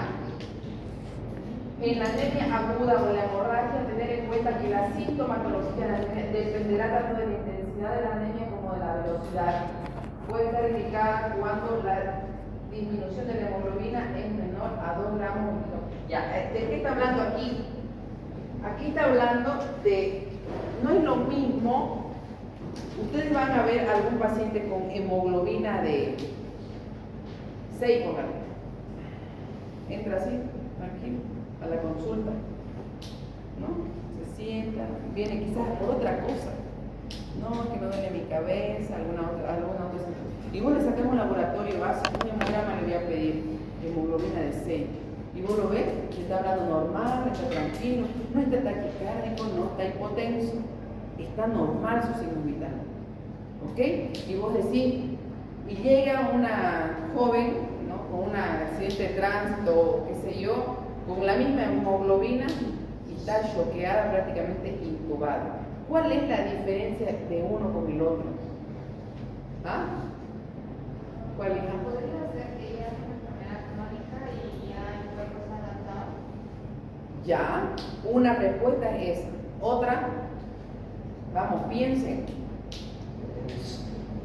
En la anemia aguda o la hemorragia, tener en cuenta que la sintomatología de la anemia dependerá tanto de la intensidad de la anemia como de la velocidad. Puede estar indicada cuando la disminución de la hemoglobina es menor a 2 gramos. Ya, ¿de qué está hablando aquí? Aquí está hablando de, no es lo mismo, ustedes van a ver algún paciente con hemoglobina de 6, póngale. Entra así, tranquilo, a la consulta, ¿no? Se sienta, viene quizás por otra cosa. No, que me duele mi cabeza, alguna otra. Y vos le sacamos un laboratorio básico, un hemograma le voy a pedir, hemoglobina de 6. Y vos lo ves, le está hablando normal, está tranquilo, no está taquicárdico, no está hipotenso, está normal su signos vitales. ¿Ok? Y vos decís, y llega una joven, ¿no? Con un accidente de tránsito, qué sé yo, con la misma hemoglobina y está choqueada, prácticamente intubada. ¿Cuál es la diferencia de uno con el otro? ¿Ah? ¿Cuál es? Podría ser que ella es una enfermedad crónica y ya el cuerpo se ha adaptado. Ya, una respuesta es esa. Otra, vamos, piensen.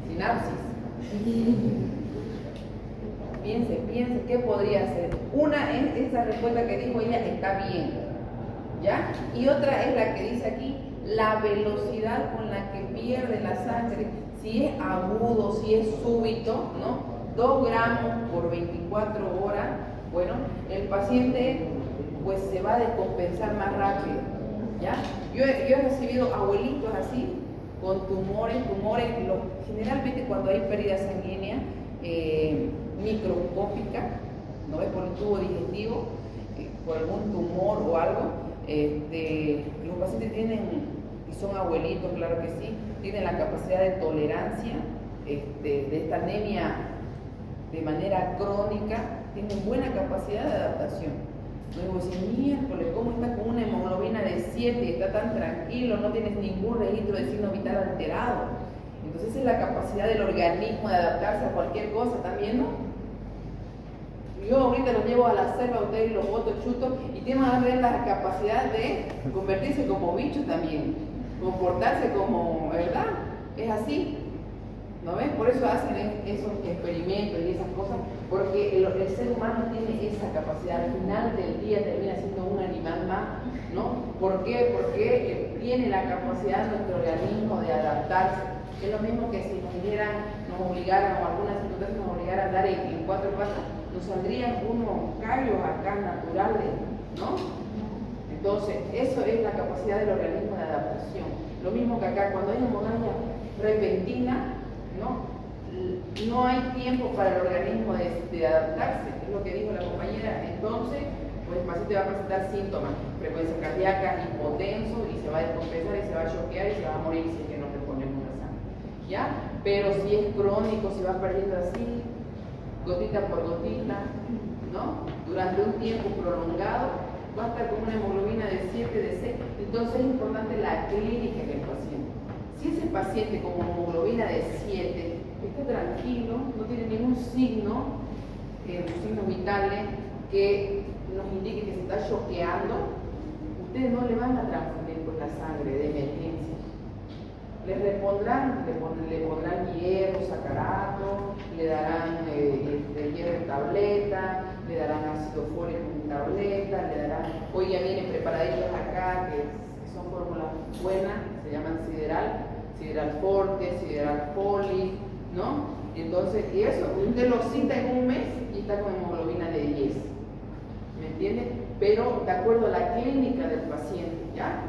Sinapsis. Piensen, ¿qué podría ser? Una es esa respuesta que dijo ella, está bien. ¿Ya? Y otra es la que dice aquí, la velocidad con la que pierde la sangre, si es agudo, si es súbito, ¿no? 2 gramos por 24 horas, bueno, el paciente pues se va a descompensar más rápido, ¿ya? Yo he recibido abuelitos así, con tumores, generalmente cuando hay pérdida sanguínea microscópica, ¿no ves? Por el tubo digestivo, por algún tumor o algo, los pacientes tienen, y son abuelitos, claro que sí, tienen la capacidad de tolerancia de esta anemia de manera crónica, tienen buena capacidad de adaptación. Luego dicen, miércoles, ¿cómo está con una hemoglobina de 7? Está tan tranquilo, no tienes ningún registro de signo vital alterado. Entonces es la capacidad del organismo de adaptarse a cualquier cosa, ¿están viendo? Yo ahorita los llevo a la selva, ustedes los boto chutos y tienen que tener la capacidad de convertirse como bichos también, comportarse como, ¿verdad? Es así, ¿no ves? Por eso hacen esos experimentos y esas cosas, porque el ser humano tiene esa capacidad, al final del día termina siendo un animal más, ¿no? ¿Por qué? Porque tiene la capacidad nuestro organismo de adaptarse. Es lo mismo que si nos obligaran, o algunas circunstancias nos obligaran a andar en 4 patas, nos saldrían unos callos acá naturales, ¿no? Entonces, eso es la capacidad del organismo de adaptación. Lo mismo que acá, cuando hay hemorragia repentina, no hay tiempo para el organismo de adaptarse, es lo que dijo la compañera. Entonces, pues el paciente va a presentar síntomas, frecuencia cardíaca, hipotenso, y se va a descompensar y se va a choquear y se va a morir si es que no le ponemos la sangre, ¿ya? Pero si es crónico, se va perdiendo así, gotita por gotita, ¿no? Durante un tiempo prolongado, va a estar con una hemoglobina de 7, de 6. Entonces es importante la clínica del paciente. Si ese paciente con hemoglobina de 7 está tranquilo, no tiene ningún signo, signos vitales que nos indique que se está choqueando, ustedes no le van a transfundir con la sangre de emergencia. Le pondrán hierro, sacarato, le darán hierro en tableta, le darán ácido fólico en tableta, le darán, hoy ya vienen preparaditos acá que son fórmulas buenas, se llaman sideral forte, sideral foli, ¿no? Entonces, y eso, usted lo cita en un mes y está con hemoglobina de 10. ¿Me entiendes? Pero de acuerdo a la clínica del paciente, ¿ya?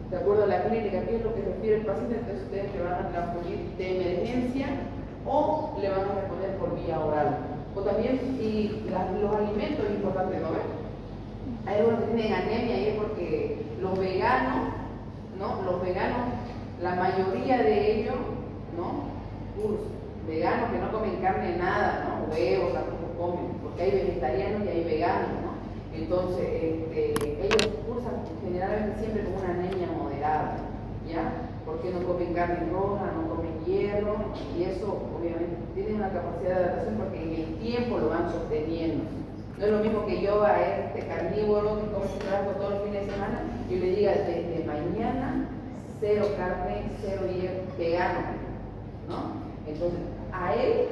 De acuerdo a la clínica, qué es lo que refiere el paciente, entonces ustedes le van a transfundir de emergencia o le van a responder por vía oral. O también, y los alimentos es importante, ¿no ven? Hay algunos que tienen anemia y es porque los veganos, ¿no? Los veganos, la mayoría de ellos, ¿no? Veganos que no comen carne nada, ¿no? Huevos, tampoco comen, porque hay vegetarianos y hay veganos, ¿no? Entonces, ellos cursan generalmente siempre con una anemia moderada, ¿ya? Porque no comen carne roja, no comen hierro, y eso obviamente tiene una capacidad de adaptación porque en el tiempo lo van sosteniendo. No es lo mismo que yo a este carnívoro que come churrasco todos los fines de semana y le diga desde mañana cero carne, cero hierro, vegano, ¿no? Entonces, a él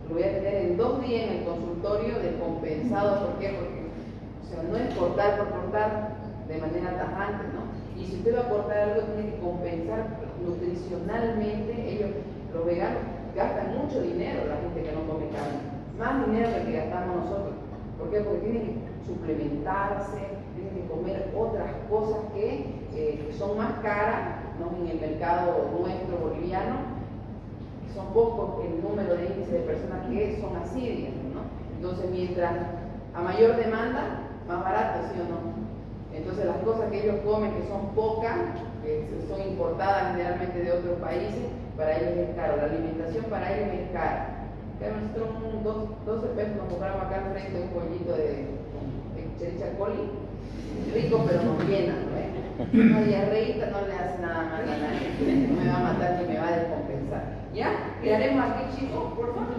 lo voy a tener en 2 días en el consultorio descompensado. ¿Por qué? Porque, o sea, no es cortar por cortar de manera tajante, ¿no? Y si usted va a cortar algo, tiene que compensar nutricionalmente. Ellos, los veganos, gastan mucho dinero, la gente que no come carne, más dinero que gastamos nosotros. ¿Por qué? Porque tienen que suplementarse, tienen que comer otras cosas que son más caras, ¿no? En el mercado nuestro boliviano. Son pocos el número de índice de personas que son así, digamos, ¿no? Entonces, mientras a mayor demanda, más barato, ¿sí o no? Entonces, las cosas que ellos comen, que son pocas, que son importadas generalmente de otros países, para ellos es caro. La alimentación para ellos es cara. Nosotros 12 pesos nos compramos acá al frente un pollito de chericha coli, rico pero no llena, ¿no? Una diarreíta no le hace nada mal a nadie, no me va a matar ni me va a descompensar. ¿Ya? ¿Quedaremos aquí, chicos, por favor?